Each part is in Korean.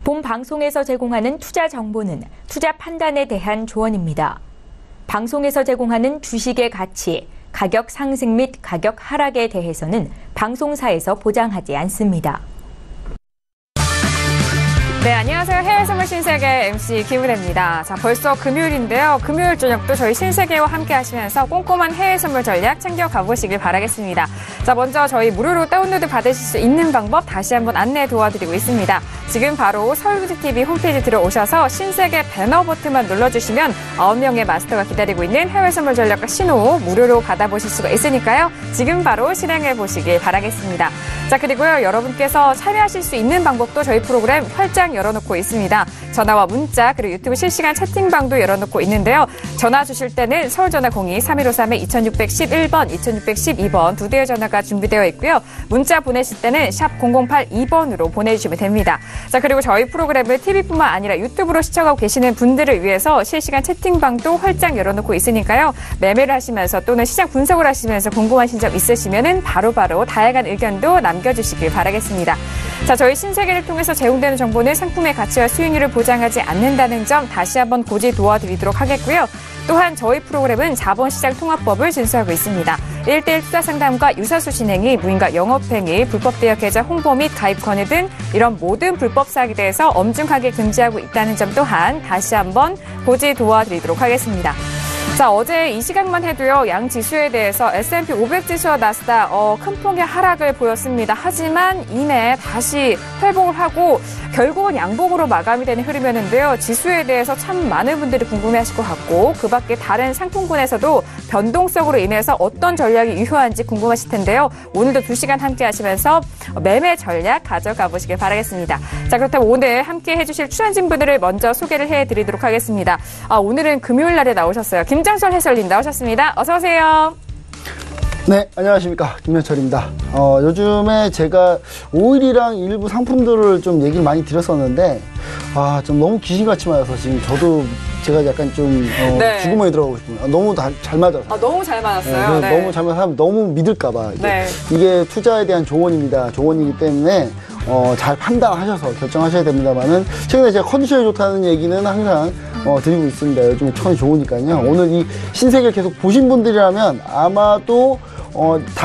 본 방송에서 제공하는 투자 정보는 투자 판단에 대한 조언입니다. 방송에서 제공하는 주식의 가치, 가격 상승 및 가격 하락에 대해서는 방송사에서 보장하지 않습니다. 네, 안녕하세요. 해외 선물 신세계 MC 김은혜입니다. 자, 벌써 금요일인데요. 금요일 저녁도 저희 신세계와 함께 하시면서 꼼꼼한 해외 선물 전략 챙겨가 보시길 바라겠습니다. 자, 먼저 저희 무료로 다운로드 받으실 수 있는 방법 다시 한번 안내 도와드리고 있습니다. 지금 바로 서울뷰티TV 홈페이지 들어오셔서 신세계 배너 버튼만 눌러주시면 9명의 마스터가 기다리고 있는 해외 선물 전략과 신호 무료로 받아보실 수가 있으니까요. 지금 바로 실행해 보시길 바라겠습니다. 자, 그리고요. 여러분께서 참여하실 수 있는 방법도 저희 프로그램 활짝 열어놓고 있습니다. 전화와 문자 그리고 유튜브 실시간 채팅방도 열어놓고 있는데요. 전화 주실 때는 서울전화 02-3153-2611번, 2612번 두 대의 전화가 준비되어 있고요. 문자 보내실 때는 샵 0082번으로 보내주시면 됩니다. 자, 그리고 저희 프로그램을 TV뿐만 아니라 유튜브로 시청하고 계시는 분들을 위해서 실시간 채팅방도 활짝 열어놓고 있으니까요. 매매를 하시면서 또는 시장 분석을 하시면서 궁금하신 점 있으시면은 바로바로 다양한 의견도 남겨주시길 바라겠습니다. 자, 저희 신세계를 통해서 제공되는 정보는 상품의 가치와 수익률을 보장하지 않는다는 점 다시 한번 고지 도와드리도록 하겠고요. 또한 저희 프로그램은 자본시장통합법을 준수하고 있습니다. 1:1 투자상담과 유사수 진행이 무인과 영업행위, 불법대여 계좌 홍보 및 가입 권유 등 이런 모든 불법 사기에 대해서 엄중하게 금지하고 있다는 점 또한 다시 한번 고지 도와드리도록 하겠습니다. 자, 어제 이 시간만 해도요, 양 지수에 대해서 S&P 500 지수와 나스닥 큰 폭의 하락을 보였습니다. 하지만 이내 다시 회복을 하고 결국은 양봉으로 마감이 되는 흐름이었는데요. 지수에 대해서 참 많은 분들이 궁금해하실 것 같고 그 밖에 다른 상품군에서도 변동성으로 인해서 어떤 전략이 유효한지 궁금하실 텐데요. 오늘도 2시간 함께 하시면서 매매 전략 가져가 보시길 바라겠습니다. 자, 그렇다면 오늘 함께 해주실 출연진분들을 먼저 소개를 해드리도록 하겠습니다. 오늘은 금요일 날에 나오셨어요. 김장철 해설님 나오셨습니다. 어서 오세요. 네, 안녕하십니까. 김현철입니다. 요즘에 제가 오일이랑 일부 상품들을 좀 얘기를 많이 드렸었는데, 좀 너무 귀신같이 맞아서 지금 저도 제가 약간 좀, 네. 쥐구멍에 들어가고 싶습니다. 너무 잘 맞아서. 너무 잘 맞았어요. 네, 네. 너무 잘 맞아서 너무 믿을까봐. 네. 이게 투자에 대한 조언입니다. 조언이기 때문에, 잘 판단하셔서 결정하셔야 됩니다만은, 최근에 제가 컨디션이 좋다는 얘기는 항상, 드리고 있습니다. 요즘에 컨이 좋으니까요. 오늘 이 신세계를 계속 보신 분들이라면 아마도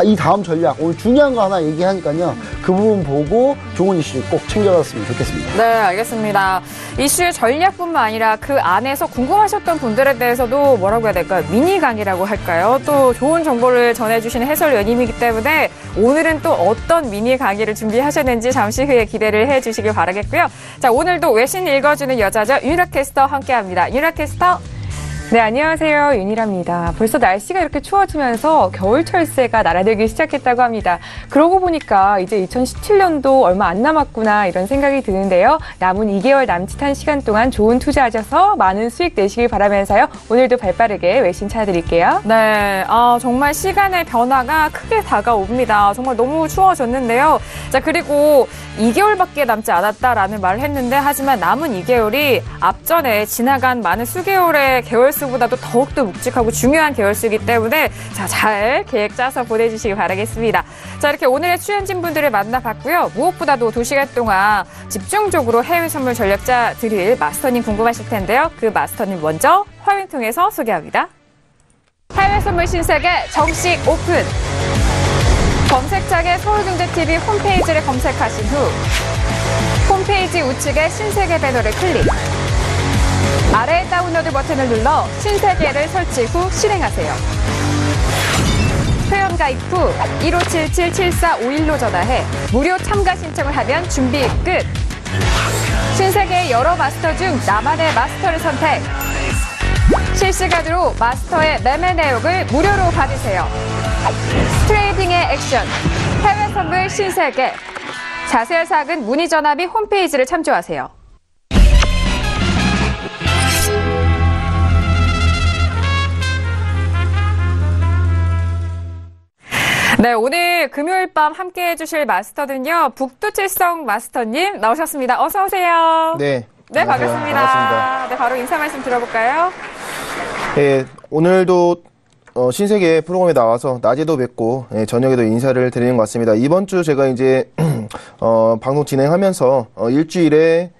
이 다음 전략, 오늘 중요한 거 하나 얘기하니까요. 그 부분 보고 좋은 이슈 꼭 챙겨갔으면 좋겠습니다. 네, 알겠습니다. 이슈의 전략뿐만 아니라 그 안에서 궁금하셨던 분들에 대해서도 뭐라고 해야 될까요? 미니 강의라고 할까요? 또 좋은 정보를 전해주시는 해설위원님이기 때문에 오늘은 또 어떤 미니 강의를 준비하셨는지 잠시 후에 기대를 해주시길 바라겠고요. 자, 오늘도 외신 읽어주는 여자죠. 윤희라 캐스터 함께합니다. 윤희라 캐스터. 네, 안녕하세요. 윤희라입니다. 벌써 날씨가 이렇게 추워지면서 겨울 철새가 날아들기 시작했다고 합니다. 그러고 보니까 이제 2017년도 얼마 안 남았구나 이런 생각이 드는데요. 남은 2개월 남짓한 시간 동안 좋은 투자하셔서 많은 수익 내시길 바라면서요. 오늘도 발빠르게 외신 찾아드릴게요. 네, 정말 시간의 변화가 크게 다가옵니다. 정말 너무 추워졌는데요. 자, 그리고 2개월밖에 남지 않았다라는 말을 했는데 하지만 남은 2개월이 앞전에 지나간 많은 수개월의 개월수보다도 더욱더 묵직하고 중요한 개월수이기 때문에 자, 잘 계획 짜서 보내주시기 바라겠습니다. 자, 이렇게 오늘의 출연진분들을 만나봤고요. 무엇보다도 2시간 동안 집중적으로 해외 선물 전략자 드릴 마스터님 궁금하실 텐데요. 그 마스터님 먼저 화면 통해서 소개합니다. 해외 선물 신세계 정식 오픈! 검색창에 서울경제TV 홈페이지를 검색하신 후 홈페이지 우측에 신세계 배너를 클릭. 아래 다운로드 버튼을 눌러 신세계를 설치 후 실행하세요. 회원 가입 후 1577-7451로 전화해 무료 참가 신청을 하면 준비 끝. 신세계의 여러 마스터 중 나만의 마스터를 선택. 실시간으로 마스터의 매매 내역을 무료로 받으세요. 트레이딩의 액션, 해외 선물 신세계. 자세한 사항은 문의 전화 및 홈페이지를 참조하세요. 네, 오늘 금요일 밤 함께 해주실 마스터는요, 북두칠성 마스터님 나오셨습니다. 어서 오세요. 네. 네, 반갑습니다. 네, 바로 인사 말씀 들어볼까요? 네, 오늘도 신세계 프로그램에 나와서 낮에도 뵙고 저녁에도 인사를 드리는 것 같습니다. 이번 주 제가 이제 방송 진행하면서 일주일에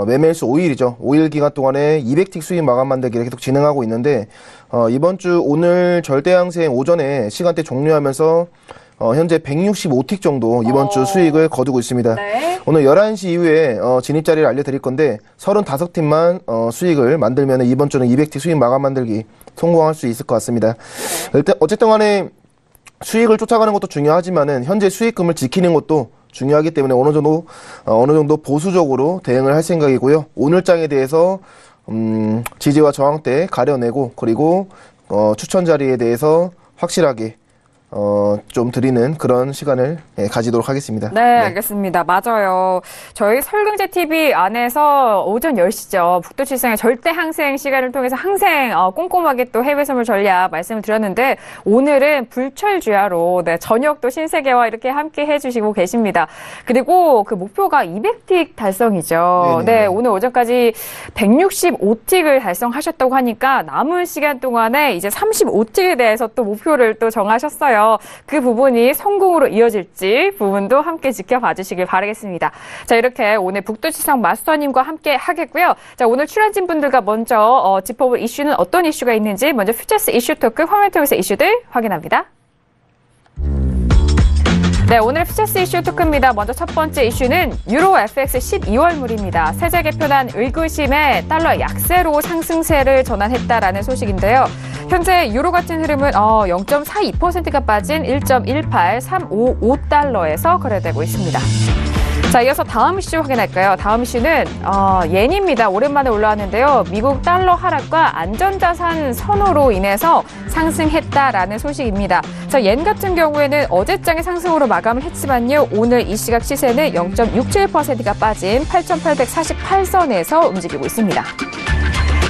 매매일수 5일이죠. 5일 기간 동안에 200틱 수익 마감 만들기를 계속 진행하고 있는데 이번 주 오늘 절대항생 오전에 시간대 종료하면서 현재 165틱 정도 이번 주 수익을 거두고 있습니다. 네. 오늘 11시 이후에 진입 자리를 알려드릴 건데 35팀만 수익을 만들면 이번 주는 200틱 수익 마감 만들기 성공할 수 있을 것 같습니다. 일단 어쨌든 간에 수익을 쫓아가는 것도 중요하지만은 현재 수익금을 지키는 것도 중요하기 때문에 어느 정도 보수적으로 대응을 할 생각이고요. 오늘 장에 대해서 지지와 저항 때 가려내고 그리고 추천 자리에 대해서 확실하게 좀 드리는 그런 시간을 가지도록 하겠습니다. 네, 알겠습니다. 맞아요. 저희 설경제TV 안에서 오전 10시죠. 북두칠성의 절대 항생 시간을 통해서 항생 꼼꼼하게 또 해외 선물 전략 말씀을 드렸는데 오늘은 불철주야로 저녁도 신세계와 이렇게 함께 해주시고 계십니다. 그리고 그 목표가 200틱 달성이죠. 네네. 네, 오늘 오전까지 165틱을 달성하셨다고 하니까 남은 시간 동안에 이제 35틱에 대해서 또 목표를 또 정하셨어요. 그 부분이 성공으로 이어질지 부분도 함께 지켜봐 주시길 바라겠습니다. 자, 이렇게 오늘 북두칠성 마스터님과 함께 하겠고요. 자, 오늘 출연진 분들과 먼저 짚어볼 이슈는 어떤 이슈가 있는지 먼저 퓨처스 이슈 토크 화면 통해서 이슈들 확인합니다. 네, 오늘 퓨처스 이슈 토크입니다. 먼저 첫 번째 이슈는 유로 FX 12월물입니다. 세제 개편안 의구심에 달러 약세로 상승세를 전환했다라는 소식인데요. 현재 유로 같은 흐름은 0.42%가 빠진 1.18355달러에서 거래되고 있습니다. 자, 이어서 다음 이슈 확인할까요? 다음 이슈는 옌입니다. 오랜만에 올라왔는데요. 미국 달러 하락과 안전자산 선호로 인해서 상승했다라는 소식입니다. 자, 옌 같은 경우에는 어제장의 상승으로 마감을 했지만요. 오늘 이 시각 시세는 0.67%가 빠진 8,848선에서 움직이고 있습니다.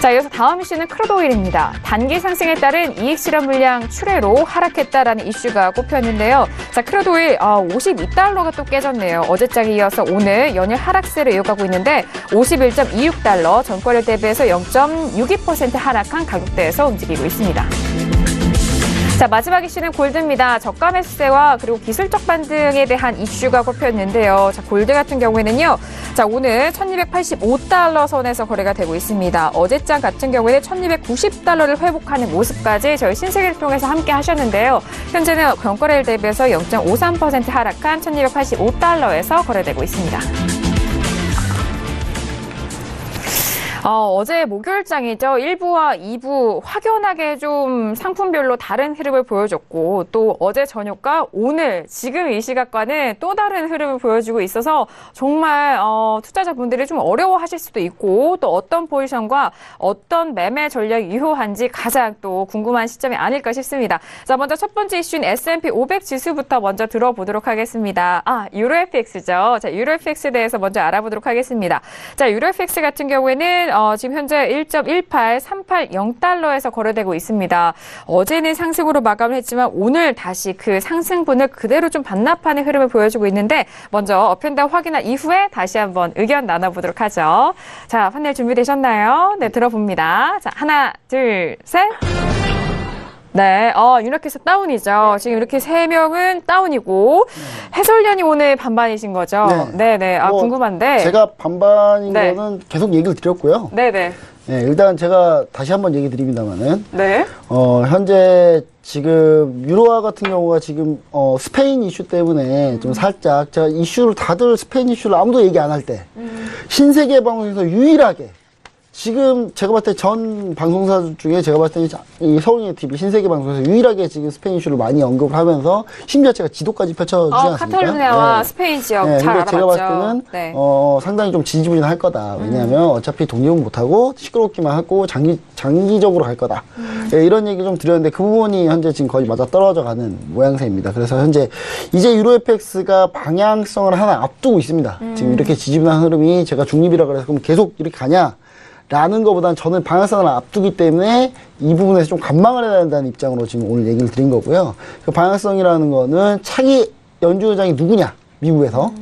자, 이어서 다음 이슈는 크루드오일입니다. 단기 상승에 따른 이익 실현 물량 출회로 하락했다라는 이슈가 꼽혔는데요. 자, 크루드오일 52달러가 또 깨졌네요. 어제장에 이어서 오늘 연일 하락세를 이어가고 있는데 51.26달러 전거래 대비해서 0.62% 하락한 가격대에서 움직이고 있습니다. 자, 마지막 이슈는 골드입니다. 저가 매수세와 그리고 기술적 반등에 대한 이슈가 꼽혔는데요. 자, 골드 같은 경우에는요. 자, 오늘 1285달러 선에서 거래가 되고 있습니다. 어제장 같은 경우에는 1290달러를 회복하는 모습까지 저희 신세계를 통해서 함께 하셨는데요. 현재는 전거래일 대비해서 0.53% 하락한 1285달러에서 거래되고 있습니다. 어제 목요일장이죠. 1부와 2부 확연하게 좀 상품별로 다른 흐름을 보여줬고 또 어제 저녁과 오늘 지금 이 시각과는 또 다른 흐름을 보여주고 있어서 정말 투자자분들이 좀 어려워하실 수도 있고 또 어떤 포지션과 어떤 매매 전략이 유효한지 가장 또 궁금한 시점이 아닐까 싶습니다. 자, 먼저 첫 번째 이슈인 S&P 500 지수부터 먼저 들어보도록 하겠습니다. 유로 FX죠. 자, 유로 FX에 대해서 먼저 알아보도록 하겠습니다. 자, 유로 FX 같은 경우에는 지금 현재 1.18380달러에서 거래되고 있습니다. 어제는 상승으로 마감을 했지만 오늘 다시 그 상승분을 그대로 좀 반납하는 흐름을 보여주고 있는데 먼저 업앤다운 확인한 이후에 다시 한번 의견 나눠보도록 하죠. 자, 판넬 준비되셨나요? 네, 들어봅니다. 자, 하나, 둘, 셋. 네, 유로케이스 다운이죠. 지금 이렇게 3명은 다운이고 해설위원이 오늘 반반이신 거죠? 네네. 궁금한데. 제가 반반인 네. 거는 계속 얘기를 드렸고요. 네네. 네, 일단 제가 다시 한번 얘기 드립니다만은. 네. 현재 지금 유로화 같은 경우가 지금 스페인 이슈 때문에 좀 살짝 제가 이슈를 다들 스페인 이슈를 아무도 얘기 안 할 때 신세계 방송에서 유일하게 지금 제가 봤을 때 전 방송사 중에 제가 봤을 때 이 서울예의 TV 신세계 방송에서 유일하게 지금 스페인 이슈를 많이 언급을 하면서 심지어 제가 지도까지 펼쳐주지 않습니까? 카탈루냐와 스페인 지역 잘 알아봤죠. 제가 봤을 때는 상당히 좀 지지부진할 거다. 왜냐하면 어차피 독립은 못하고 시끄럽기만 하고 장기적으로 갈 거다. 이런 얘기 좀 드렸는데 그 부분이 현재 지금 거의 맞아 떨어져가는 모양새입니다. 그래서 현재 이제 유로 FX가 방향성을 하나 앞두고 있습니다. 지금 이렇게 지지부진한 흐름이 제가 중립이라 그래서 그럼 계속 이렇게 가냐? 라는 것보다는 저는 방향성을 앞두기 때문에 이 부분에서 좀 관망을 해야 된다는 입장으로 지금 오늘 얘기를 드린 거고요. 그 방향성이라는 거는 차기 연준의장이 누구냐, 미국에서.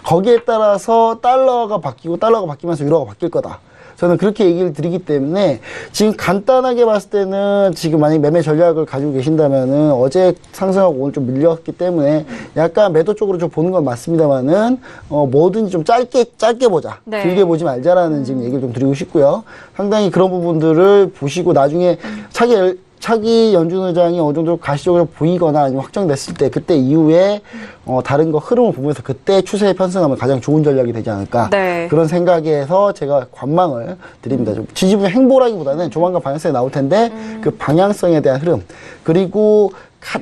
거기에 따라서 달러가 바뀌고 달러가 바뀌면서 유로가 바뀔 거다. 저는 그렇게 얘기를 드리기 때문에 지금 간단하게 봤을 때는 지금 만약 매매 전략을 가지고 계신다면은 어제 상승하고 오늘 좀 밀렸기 때문에 약간 매도 쪽으로 좀 보는 건 맞습니다만은 뭐든지 좀 짧게 보자. 네. 길게 보지 말자라는 지금 얘기를 좀 드리고 싶고요. 상당히 그런 부분들을 보시고 나중에 차기 연준 의장이 어느 정도 가시적으로 보이거나 아니면 확정됐을 때 그때 이후에 다른 거 흐름을 보면서 그때 추세에 편승하면 가장 좋은 전략이 되지 않을까 네. 그런 생각에서 제가 관망을 드립니다. 좀 지지부의 행보라기보다는 조만간 방향성이 나올 텐데 그 방향성에 대한 흐름 그리고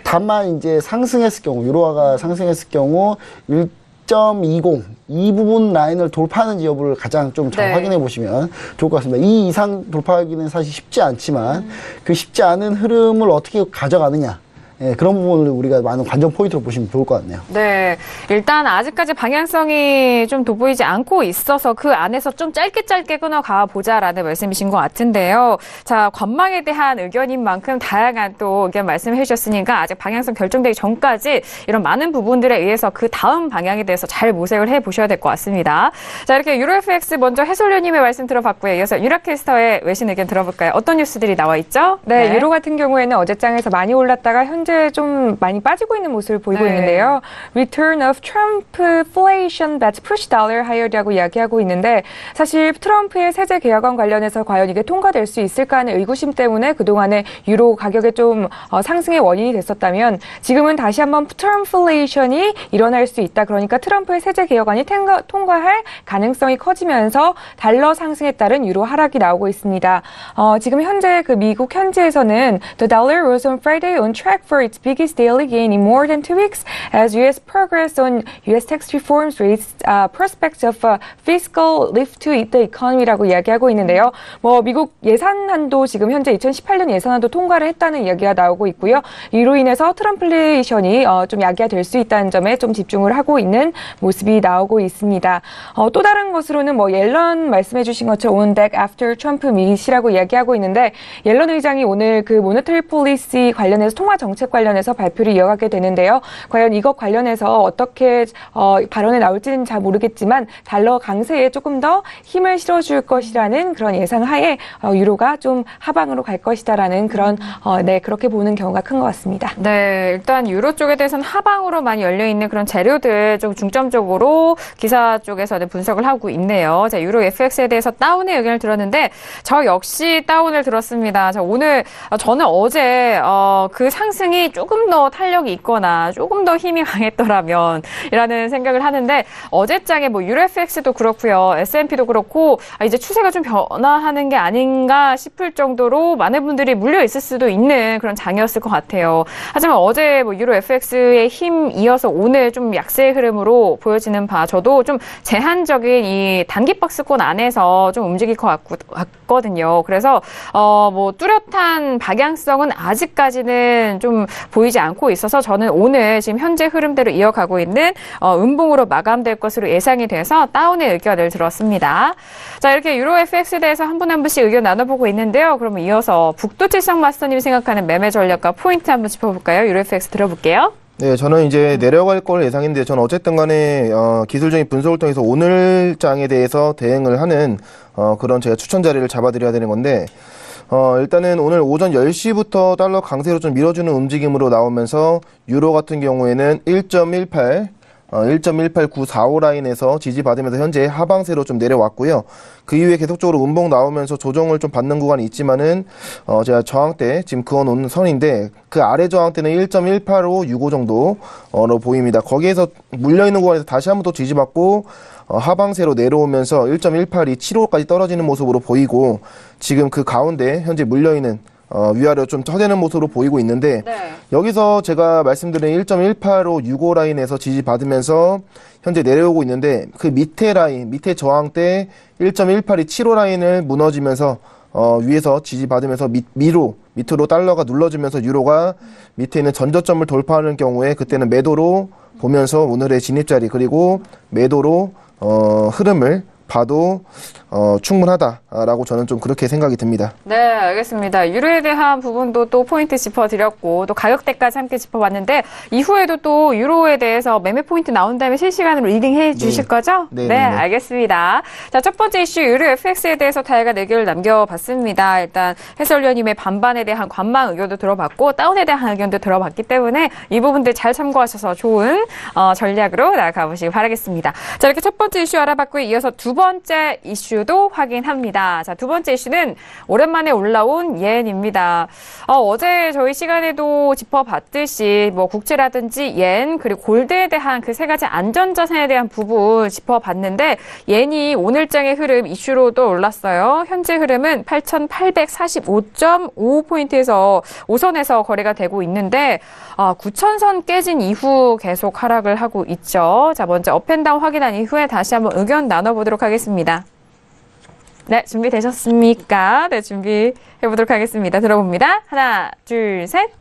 다만 이제 상승했을 경우 유로화가 상승했을 경우 1.20 이 부분 라인을 돌파하는지 여부를 가장 좀 잘 네. 확인해 보시면 좋을 것 같습니다. 이 이상 돌파하기는 사실 쉽지 않지만 그 쉽지 않은 흐름을 어떻게 가져가느냐 예, 그런 부분을 우리가 많은 관전 포인트로 보시면 좋을 것 같네요. 네. 일단 아직까지 방향성이 좀 돋보이지 않고 있어서 그 안에서 좀 짧게 끊어가 보자라는 말씀이신 것 같은데요. 자, 관망에 대한 의견인 만큼 다양한 또 의견 말씀해 주셨으니까 아직 방향성 결정되기 전까지 이런 많은 부분들에 의해서 그 다음 방향에 대해서 잘 모색을 해 보셔야 될 것 같습니다. 자, 이렇게 유로FX 먼저 해설위원님의 말씀 들어봤고요. 이어서 유라캐스터의 외신 의견 들어볼까요? 어떤 뉴스들이 나와 있죠? 네, 유로 같은 경우에는 어제장에서 많이 올랐다가 현재 좀 많이 빠지고 있는 모습을 보이고 네. 있는데요. Return of Trumpflation that push dollar higher라고 이야기하고 있는데 사실 트럼프의 세제 개혁안 관련해서 과연 이게 통과될 수 있을까 하는 의구심 때문에 그동안에 유로 가격에 좀 상승의 원인이 됐었다면 지금은 다시 한번 트럼플레이션이 일어날 수 있다. 그러니까 트럼프의 세제 개혁안이 통과할 가능성이 커지면서 달러 상승에 따른 유로 하락이 나오고 있습니다. 지금 현재 그 미국 현지에서는 The dollar rose on Friday on track for its biggest daily gain in more than 2 weeks as U.S. progress on U.S. tax reforms raised prospects of fiscal lift to the economy라고 이야기하고 있는데요. 미국 예산안도 지금 현재 2018년 예산안도 통과를 했다는 이야기가 나오고 있고요. 이로 인해서 트럼플레이션이 좀 야기화될 수 있다는 점에 좀 집중을 하고 있는 모습이 나오고 있습니다. 또 다른 것으로는 옐런 말씀해주신 것처럼 on deck after Trump meet이라고 이야기하고 있는데 옐런 의장이 오늘 그 모네터리 폴리시 관련해서 통화 정책 관련해서 발표를 이어가게 되는데요. 과연 이것 관련해서 어떻게 발언이 나올지는 잘 모르겠지만 달러 강세에 조금 더 힘을 실어줄 것이라는 그런 예상하에 유로가 좀 하방으로 갈 것이다라는 그런 그렇게 보는 경우가 큰 것 같습니다. 네, 일단 유로 쪽에 대해서는 하방으로 많이 열려있는 그런 재료들 좀 중점적으로 기사 쪽에서는 분석을 하고 있네요. 자, 유로 FX에 대해서 다운의 의견을 들었는데 저 역시 다운을 들었습니다. 자, 오늘 저는 어제 그 상승이 조금 더 탄력이 있거나 조금 더 힘이 강했더라면 이라는 생각을 하는데 어제장에 유로 FX도 그렇고요. S&P도 그렇고 이제 추세가 좀 변화하는 게 아닌가 싶을 정도로 많은 분들이 물려 있을 수도 있는 그런 장이었을 것 같아요. 하지만 어제 유로 FX의 힘 이어서 오늘 좀 약세의 흐름으로 보여지는 바 저도 좀 제한적인 이 단기 박스권 안에서 좀 움직일 것 같거든요. 그래서 뚜렷한 방향성은 아직까지는 좀 보이지 않고 있어서 저는 오늘 지금 현재 흐름대로 이어가고 있는 음봉으로 마감될 것으로 예상이 돼서 다운의 의견을 들었습니다. 자, 이렇게 유로 FX에 대해서 한 분 한 분씩 의견 나눠보고 있는데요. 그러면 이어서 북두칠성 마스터님이 생각하는 매매 전략과 포인트 한번 짚어볼까요? 유로 FX 들어볼게요. 네, 저는 이제 내려갈 걸 예상했는데 저는 어쨌든 간에 기술적인 분석을 통해서 오늘 장에 대해서 대응을 하는 그런 제가 추천 자리를 잡아드려야 되는 건데 일단은 오늘 오전 10시부터 달러 강세로 좀 밀어주는 움직임으로 나오면서 유로 같은 경우에는 1.18945 라인에서 지지받으면서 현재 하방세로 좀 내려왔고요. 그 이후에 계속적으로 음봉 나오면서 조정을 좀 받는 구간이 있지만은 제가 저항대 지금 그어놓은 선인데 그 아래 저항대는 1.18565 정도로 보입니다. 거기에서 물려있는 구간에서 다시 한번 또 지지받고 하방세로 내려오면서 1.18275까지 떨어지는 모습으로 보이고 지금 그 가운데 현재 물려있는 위아래로 좀 처지는 모습으로 보이고 있는데 여기서 제가 말씀드린 1.18565 라인에서 지지받으면서 현재 내려오고 있는데 그 밑에 라인, 밑에 저항대 1.18275 라인을 무너지면서 위에서 지지받으면서 밑으로 달러가 눌러지면서 유로가 밑에 있는 전저점을 돌파하는 경우에 그때는 매도로 보면서 오늘의 진입자리 그리고 매도로 흐름을 봐도 충분하다라고 저는 좀 그렇게 생각이 듭니다. 네, 알겠습니다. 유로에 대한 부분도 또 포인트 짚어드렸고 또 가격대까지 함께 짚어봤는데 이후에도 또 유로에 대해서 매매 포인트 나온 다음에 실시간으로 리딩해 주실 거죠? 네, 알겠습니다. 자, 첫 번째 이슈 유로 FX에 대해서 다양한 의견을 남겨봤습니다. 일단 해설위원님의 반반에 대한 관망 의견도 들어봤고 다운에 대한 의견도 들어봤기 때문에 이 부분들 잘 참고하셔서 좋은 전략으로 나아가 보시기 바라겠습니다. 자, 이렇게 첫 번째 이슈 알아봤고요. 이어서 두 번째 이슈도 확인합니다. 자, 두 번째 이슈는 오랜만에 올라온 옌입니다. 어제 저희 시간에도 짚어봤듯이 뭐 국채라든지 옌 그리고 골드에 대한 그 세 가지 안전자산에 대한 부분 짚어봤는데 옌이 오늘장의 흐름 이슈로도 올랐어요. 현재 흐름은 8,845.55포인트에서 5선에서 거래가 되고 있는데 9,000선 깨진 이후 계속 하락을 하고 있죠. 자, 먼저 업앤다운 확인한 이후에 다시 한번 의견 나눠보도록 하겠습니다. 네, 준비되셨습니까? 네, 준비해보도록 하겠습니다. 들어봅니다. 하나, 둘, 셋.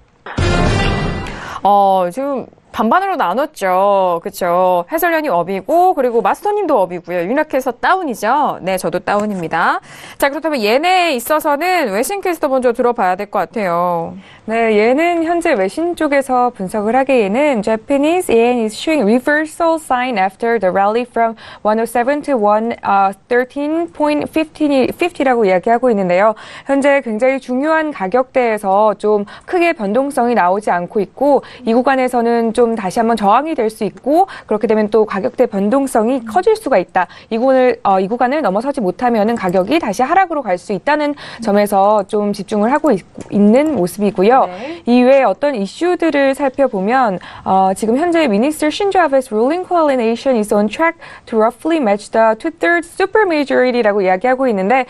지금 반반으로 나눴죠. 그렇죠. 해설위원이 업이고 그리고 마스터님도 업이고요. 윤학해서 다운이죠. 네, 저도 다운입니다. 자, 그렇다면 옌에 있어서는 외신 캐스터 먼저 들어봐야 될 것 같아요. 네, 얘는 현재 외신 쪽에서 분석을 하기에는 Japanese yen is showing reversal sign after the rally from 107 to 113.50라고 이야기하고 있는데요. 현재 굉장히 중요한 가격대에서 좀 크게 변동성이 나오지 않고 있고 이 구간에서는 좀 다시 한번 저항이 될 수 있고 그렇게 되면 또 가격대 변동성이 커질 수가 있다. 이 구간을 넘어서지 못하면은 가격이 다시 하락으로 갈 수 있다는 점에서 좀 집중을 하고 있는 모습이고요. 네. 이외에 어떤 이슈들을 살펴보면 지금 현재 Minister Shinzo Abe's ruling coalition is on track to roughly match the two-thirds supermajority라고 이야기하고 있는데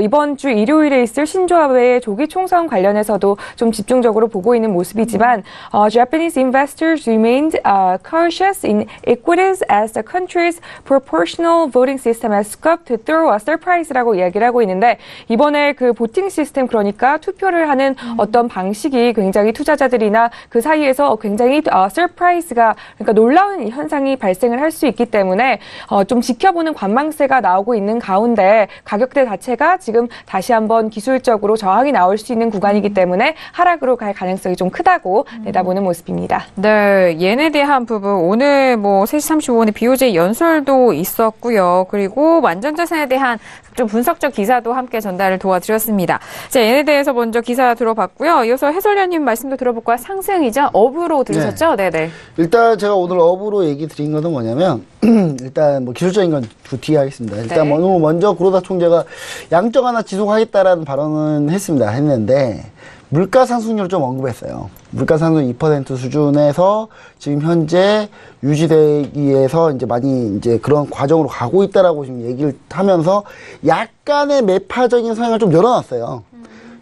이번 주 일요일에 있을 신조 아베의 조기 총선 관련해서도 좀 집중적으로 보고 있는 모습이지만 Japanese investors remained cautious in equities as the country's proportional voting system has scope to throw a surprise라고 이야기를 하고 있는데 이번에 그 보팅 시스템 그러니까 투표를 하는 어떤 방식이 굉장히 투자자들이나 그 사이에서 굉장히 서프라이즈가 그러니까 놀라운 현상이 발생을 할 수 있기 때문에 좀 지켜보는 관망세가 나오고 있는 가운데 가격대 자체가 지금 다시 한번 기술적으로 저항이 나올 수 있는 구간이기 때문에 하락으로 갈 가능성이 좀 크다고 내다보는 모습입니다. 네, 옌에 대한 부분 오늘 뭐 3시 35분에 BOJ 연설도 있었고요. 그리고 완전자산에 대한 좀 분석적 기사도 함께 전달을 도와드렸습니다. 자, 옌에 대해서 먼저 기사 들어봤고요. 이어서 해설위원님 말씀도 들어볼까요? 상승이죠? 업으로 들으셨죠? 네네. 일단 제가 오늘 업으로 얘기 드린 것은 뭐냐면 일단 뭐 기술적인 건 뒤에 하겠습니다. 일단 네. 먼저 구로다 총재가 양적 완화 지속하겠다라는 발언은 했는데 물가 상승률을 좀 언급했어요. 물가 상승 2% 수준에서 지금 현재 유지되기 위해서 이제 많이 이제 그런 과정으로 가고 있다라고 지금 얘기를 하면서 약간의 매파적인 성향을 좀 열어놨어요.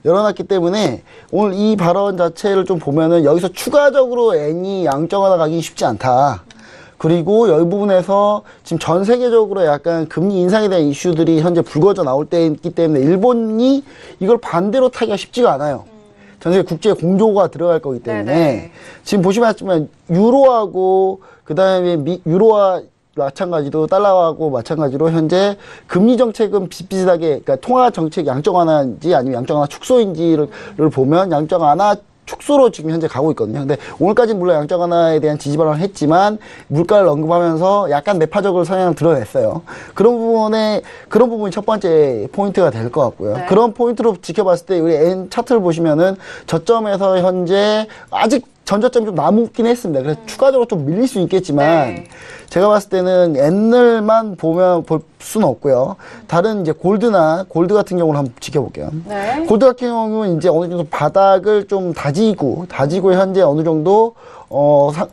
열어놨기 때문에 오늘 이 발언 자체를 좀 보면은 여기서 추가적으로 엔이 양적완화 가기 쉽지 않다. 그리고 이 부분에서 지금 전 세계적으로 약간 금리 인상에 대한 이슈들이 현재 불거져 나올 때이기 때문에 일본이 이걸 반대로 타기가 쉽지가 않아요. 전 세계 국제 공조가 들어갈 거기 때문에 네네. 지금 보시면 알지만 유로하고 그다음에 유로와 마찬가지로 달러하고 마찬가지로 현재 금리 정책은 비슷비슷하게 그러니까 통화 정책 양적 완화인지 아니면 양적 완화 축소인지를 보면 양적 완화 축소로 지금 현재 가고 있거든요. 근데 오늘까지는 물론 양적 완화에 대한 지지 발언을 했지만 물가를 언급하면서 약간 매파적으로 성향을 드러냈어요. 그런 부분이 첫 번째 포인트가 될 것 같고요. 네. 그런 포인트로 지켜봤을 때 우리 N 차트를 보시면은 저점에서 현재 아직 전저점이 좀 남긴 했습니다. 그래서 추가적으로 좀 밀릴 수 있겠지만 네. 제가 봤을 때는 N을만 볼 수는 없고요. 다른 이제 골드 같은 경우를 한번 지켜볼게요. 네. 골드 같은 경우는 이제 어느 정도 바닥을 좀 다지고 현재 어느 정도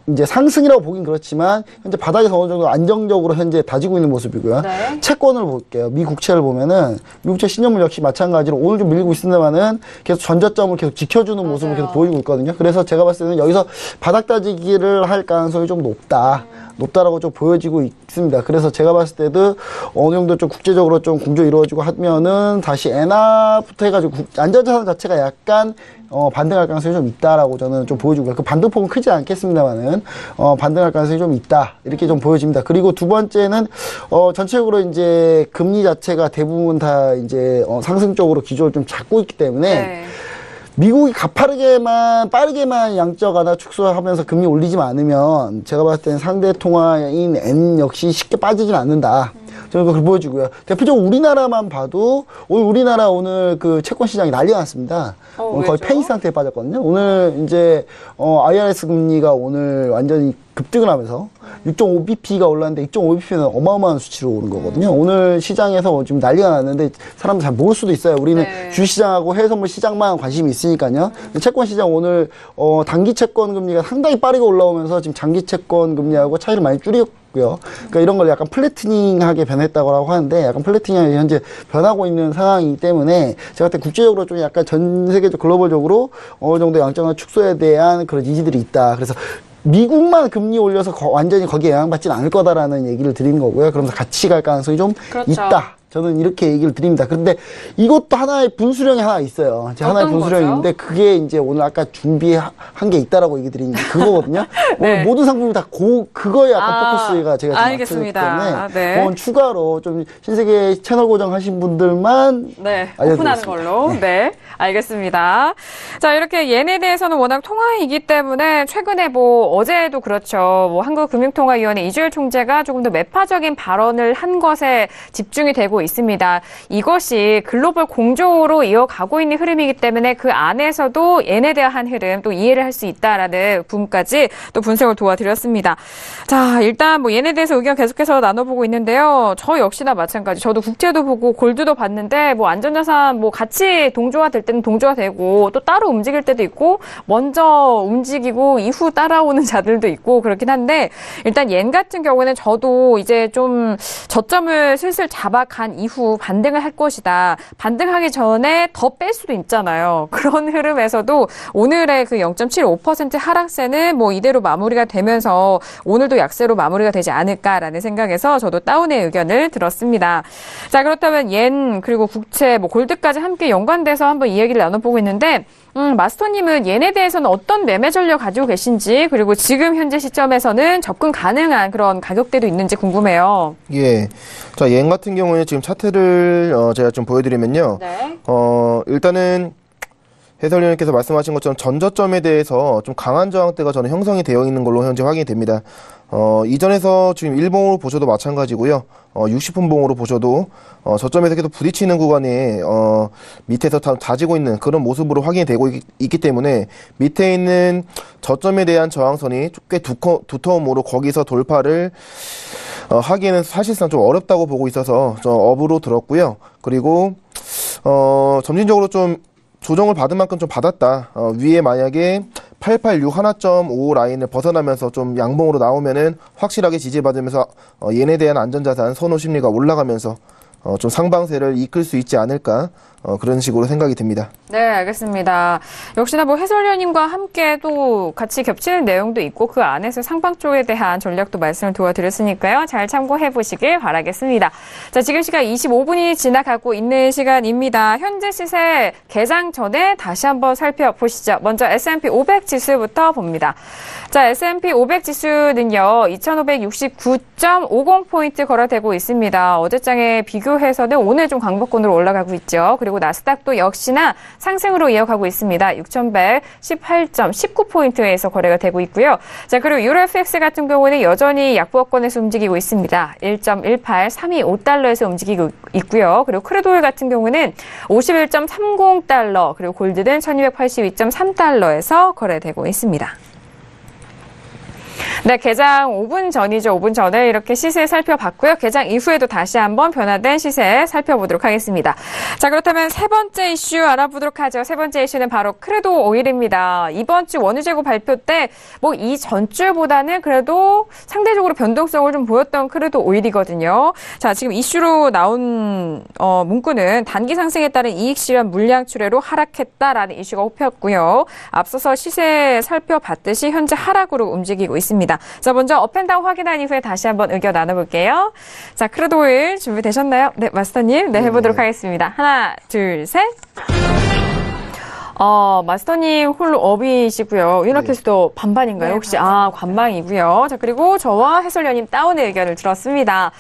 이제 상승이라고 보긴 그렇지만 현재 바닥에서 어느 정도 안정적으로 현재 다지고 있는 모습이고요. 네. 채권을 볼게요. 미 국채를 보면은 미국채 신현물 역시 마찬가지로 오늘 좀 밀리고 있습니다만은 계속 전저점을 계속 지켜주는 모습을 계속 보이고 있거든요. 그래서 제가 봤을 때는 여기서 바닥 다지기를 할 가능성이 좀 높다. 높다라고 좀 보여지고 있습니다. 그래서 제가 봤을 때도 어느 정도 좀 국제적으로 좀 공조 이루어지고 하면은 다시 엔화부터 해가지고 안전자산 자체가 약간 반등할 가능성이 좀 있다라고 저는 좀 보여주고요. 그 반등폭은 크지 않겠습니다만은 반등할 가능성이 좀 있다 이렇게 좀 보여집니다. 그리고 두 번째는 전체적으로 이제 금리 자체가 대부분 다 이제 상승 쪽으로 기조를 좀 잡고 있기 때문에. 네. 미국이 빠르게만 양적 완화 축소하면서 금리 올리지만 않으면 제가 봤을 때는 상대 통화인 엔 역시 쉽게 빠지진 않는다. 저는 그걸 보여주고요. 대표적으로 우리나라만 봐도 오늘 그 채권 시장이 난리가 났습니다. 오늘 거의 패닉 상태에 빠졌거든요. 오늘 이제 IRS 금리가 오늘 완전히 급등을 하면서 6.5bp가 올랐는데 6.5bp는 어마어마한 수치로 오른 거거든요. 오늘 시장에서 좀 난리가 났는데 사람들 잘 모를 수도 있어요. 우리는 주식시장하고 해외선물 시장만 관심이 있으니까요. 채권 시장 오늘 단기 채권 금리가 상당히 빠르게 올라오면서 지금 장기 채권 금리하고 차이를 많이 줄였고요. 그러니까 이런 걸 약간 플래티닝하게 변했다고 하는데 약간 플래티닝하게 현재 변하고 있는 상황이기 때문에 제가 그때 국제적으로 좀 약간 전 세계적 글로벌적으로 어느 정도 양적완화 축소에 대한 그런 지지들이 있다. 그래서 미국만 금리 올려서 완전히 거기에 영향받지는 않을 거다라는 얘기를 드리는 거고요. 그러면서 같이 갈 가능성이 좀 있다. 저는 이렇게 얘기를 드립니다. 그런데 이것도 하나의 분수령이 하나 있어요. 하나의 분수령이 있는데 그게 이제 오늘 아까 준비한 게 있다라고 얘기 드린 그거거든요. 오늘 모든 상품이 다 그거에 약간 포커스가 제가 지금 알겠습니다. 맞췄기 때문에 오늘 추가로 좀 신세계 채널 고정하신 분들만 오픈하는 걸로. 네, 알겠습니다. 자, 이렇게 옌에 대해서는 워낙 통화이기 때문에 최근에 어제도 그렇죠. 한국금융통화위원회 이주열 총재가 조금 더 매파적인 발언을 한 것에 집중이 되고 있습니다. 이것이 글로벌 공조로 이어가고 있는 흐름이기 때문에 그 안에서도 옌에 대한 흐름 또 이해를 할 수 있다라는 부분까지 또 분석을 도와드렸습니다. 자, 일단 옌에 대해서 의견 계속해서 나눠보고 있는데요. 저 역시나 마찬가지. 저도 국채도 보고 골드도 봤는데 안전자산 같이 동조화 될 때는 동조화 되고 또 따로 움직일 때도 있고 먼저 움직이고 이후 따라오는 자들도 있고 그렇긴 한데 일단 옌 같은 경우는 저도 이제 좀 저점을 슬슬 잡아간 이후 반등을 할 것이다. 반등하기 전에 더 뺄 수도 있잖아요. 그런 흐름에서도 오늘의 그 0.75% 하락세는 이대로 마무리가 되면서 오늘도 약세로 마무리가 되지 않을까라는 생각에서 저도 다운의 의견을 들었습니다. 자, 그렇다면 옌 그리고 국채 골드까지 함께 연관돼서 한번 이 얘기를 나눠보고 있는데 마스터님은 옌에 대해서는 어떤 매매 전략 가지고 계신지 그리고 지금 현재 시점에서는 접근 가능한 그런 가격대도 있는지 궁금해요. 예. 자, 옌 같은 경우에 지금 차트를 제가 좀 보여드리면요. 네. 일단은 해설위원님께서 말씀하신 것처럼 전저점에 대해서 좀 강한 저항대가 저는 형성이 되어 있는 걸로 현재 확인이 됩니다. 이전에서 지금 1봉으로 보셔도 마찬가지고요. 60분 봉으로 보셔도 저점에서 계속 부딪히는 구간에 밑에서 다지고 있는 그런 모습으로 확인이 되고 있기 때문에 밑에 있는 저점에 대한 저항선이 꽤 두터움으로 거기서 돌파를 하기에는 사실상 좀 어렵다고 보고 있어서 저 업으로 들었고요. 그리고 점진적으로 좀 조정을 받은 만큼 좀 받았다. 위에 만약에 886 1.5 라인을 벗어나면서 좀 양봉으로 나오면은 확실하게 지지받으면서 옌에 대한 안전자산 선호 심리가 올라가면서 좀 상방세를 이끌 수 있지 않을까 그런 식으로 생각이 듭니다. 네, 알겠습니다. 역시나 해설위원님과 함께 또 같이 겹치는 내용도 있고 그 안에서 상방 쪽에 대한 전략도 말씀을 도와드렸으니까요. 잘 참고해 보시길 바라겠습니다. 자, 지금 시각 25분이 지나가고 있는 시간입니다. 현재 시세 개장 전에 다시 한번 살펴보시죠. 먼저 S&P 500 지수부터 봅니다. 자, S&P 500 지수는요. 2569.50포인트 거래되고 있습니다. 어제장에 비교해서는 오늘 좀 강보권으로 올라가고 있죠. 그리고 나스닥도 역시나 상승으로 이어가고 있습니다. 6,118.19포인트에서 거래가 되고 있고요. 자, 그리고 유로 FX 같은 경우는 여전히 약보합권에서 움직이고 있습니다. 1.18325달러에서 움직이고 있고요. 그리고 크루드 오일 같은 경우는 51.30달러, 그리고 골드는 1282.3달러에서 거래되고 있습니다. 네, 개장 5분 전이죠. 5분 전에 이렇게 시세 살펴봤고요. 개장 이후에도 다시 한번 변화된 시세 살펴보도록 하겠습니다. 자, 그렇다면 세 번째 이슈 알아보도록 하죠. 세 번째 이슈는 바로 크루드 오일입니다. 이번 주 원유 재고 발표 때 이 전주보다는 그래도 상대적으로 변동성을 좀 보였던 크루드 오일이거든요. 자, 지금 이슈로 나온 문구는 단기 상승에 따른 이익 실현 물량 출회로 하락했다라는 이슈가 뽑혔고요. 앞서서 시세 살펴봤듯이 현재 하락으로 움직이고 있습니다. 알겠습니다. 자, 먼저 업앤다운 확인한 이후에 다시 한번 의견 나눠볼게요. 자, 크루드 오일 준비되셨나요? 네, 마스터님. 네, 해보도록 하겠습니다. 하나, 둘, 셋. 마스터님 홀로 업이시고요. 윤학께서도 반반인가요? 네, 혹시? 관망이고요. 자, 그리고 저와 해설위원님 다운의 의견을 들었습니다.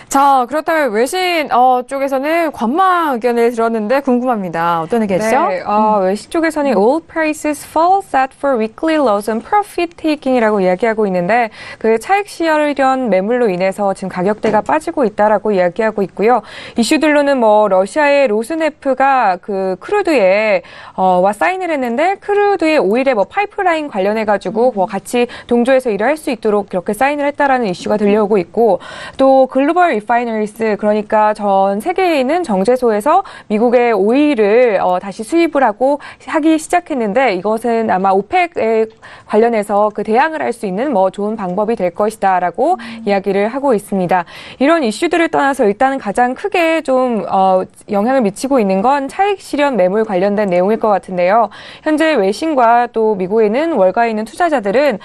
자, 그렇다면 외신 쪽에서는 관망 의견을 들었는데 궁금합니다. 어떤 의견이죠? 네, 외신 쪽에서는 oil prices fall set for weekly lows and profit taking이라고 이야기하고 있는데 그 차익 실현 매물로 인해서 지금 가격대가 빠지고 있다라고 이야기하고 있고요. 이슈들로는 뭐 러시아의 로스네프가 그 크루드에 와 사인을 했는데 크루드의 오일의 뭐 파이프라인 관련해 가지고 뭐 같이 동조해서 일을 할 수 있도록 그렇게 사인을 했다라는 이슈가 들려오고 있고 또 글로벌 리파이너리스 그러니까 전 세계에 있는 정제소에서 미국의 오일을 다시 수입을 하기 시작했는데 이것은 아마 오펙에 관련해서 그 대항을 할 수 있는 뭐 좋은 방법이 될 것이다라고 이야기를 하고 있습니다. 이런 이슈들을 떠나서 일단 가장 크게 좀 영향을 미치고 있는 건 차익 실현 매물 관련된 내용일 것 같은데요. 현재 외신과 또 미국에 있는 월가에 있는 투자자들은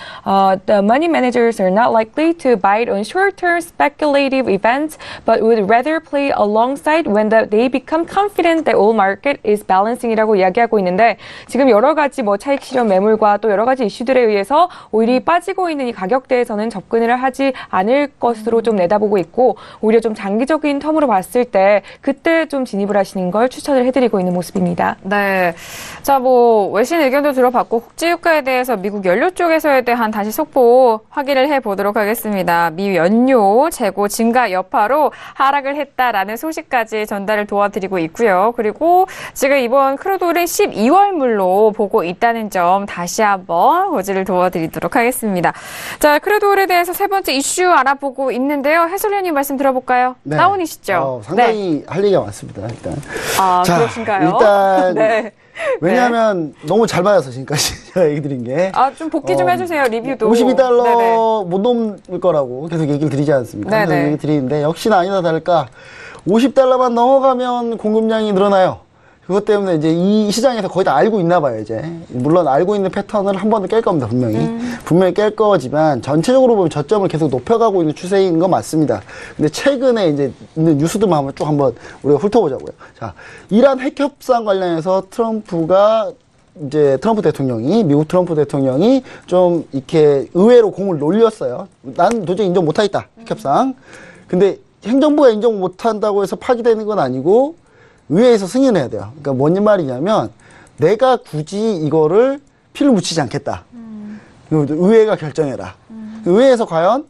the money managers are not likely to bite on short-term speculative events, but would rather play alongside when they become confident that oil market is balancing이라고 이야기하고 있는데 지금 여러 가지 뭐 차익 실현 매물과 또 여러 가지 이슈들에 의해서 오일이 빠지고 있는 이 가격대에서는 접근을 하지 않을 것으로 좀 내다보고 있고 오히려 좀 장기적인 텀으로 봤을 때 그때 좀 진입을 하시는 걸 추천을 해드리고 있는 모습입니다. 네. 자, 뭐 외신 의견도 들어봤고 국제유가에 대해서 미국 연료 쪽에서에 대한 다시 속보 확인을 해보도록 하겠습니다. 미 연료 재고 증가 여파로 하락을 했다라는 소식까지 전달을 도와드리고 있고요. 그리고 지금 이번 크루드오일은 12월물로 보고 있다는 점 다시 한번 고지를 도와드리도록 하겠습니다. 자, 크루드오일에 대해서 세 번째 이슈 알아보고 있는데요. 해설위원님 말씀 들어볼까요? 네. 다운이시죠? 상당히 할 얘기가 많습니다, 일단. 그러신가요? 일단. 네. 왜냐하면 너무 잘 맞아서 지금까지 제가 얘기 드린 게. 좀 복귀 좀 해주세요, 리뷰도. 52달러 네네. 못 넘을 거라고 계속 얘기를 드리지 않습니까? 네네. 계속 얘기 드리는데 역시나 아니나 다를까 50달러만 넘어가면 공급량이 늘어나요. 그것 때문에 이제 이 시장에서 거의 다 알고 있나 봐요, 이제. 물론 알고 있는 패턴을 한 번 더 깰 겁니다, 분명히. 분명히 깰 거지만 전체적으로 보면 저점을 계속 높여가고 있는 추세인 건 맞습니다. 근데 최근에 이제 있는 뉴스들만 한번 쭉 한번 우리가 훑어보자고요. 자, 이란 핵협상 관련해서 트럼프 대통령이, 미국 트럼프 대통령이 좀 이렇게 의외로 공을 놀렸어요. 난 도저히 인정 못하겠다, 핵협상. 근데 행정부가 인정 못한다고 해서 파기되는 건 아니고 의회에서 승인해야 돼요. 그러니까 뭔 말이냐면 내가 굳이 이거를 피를 묻히지 않겠다. 의회가 결정해라. 의회에서 과연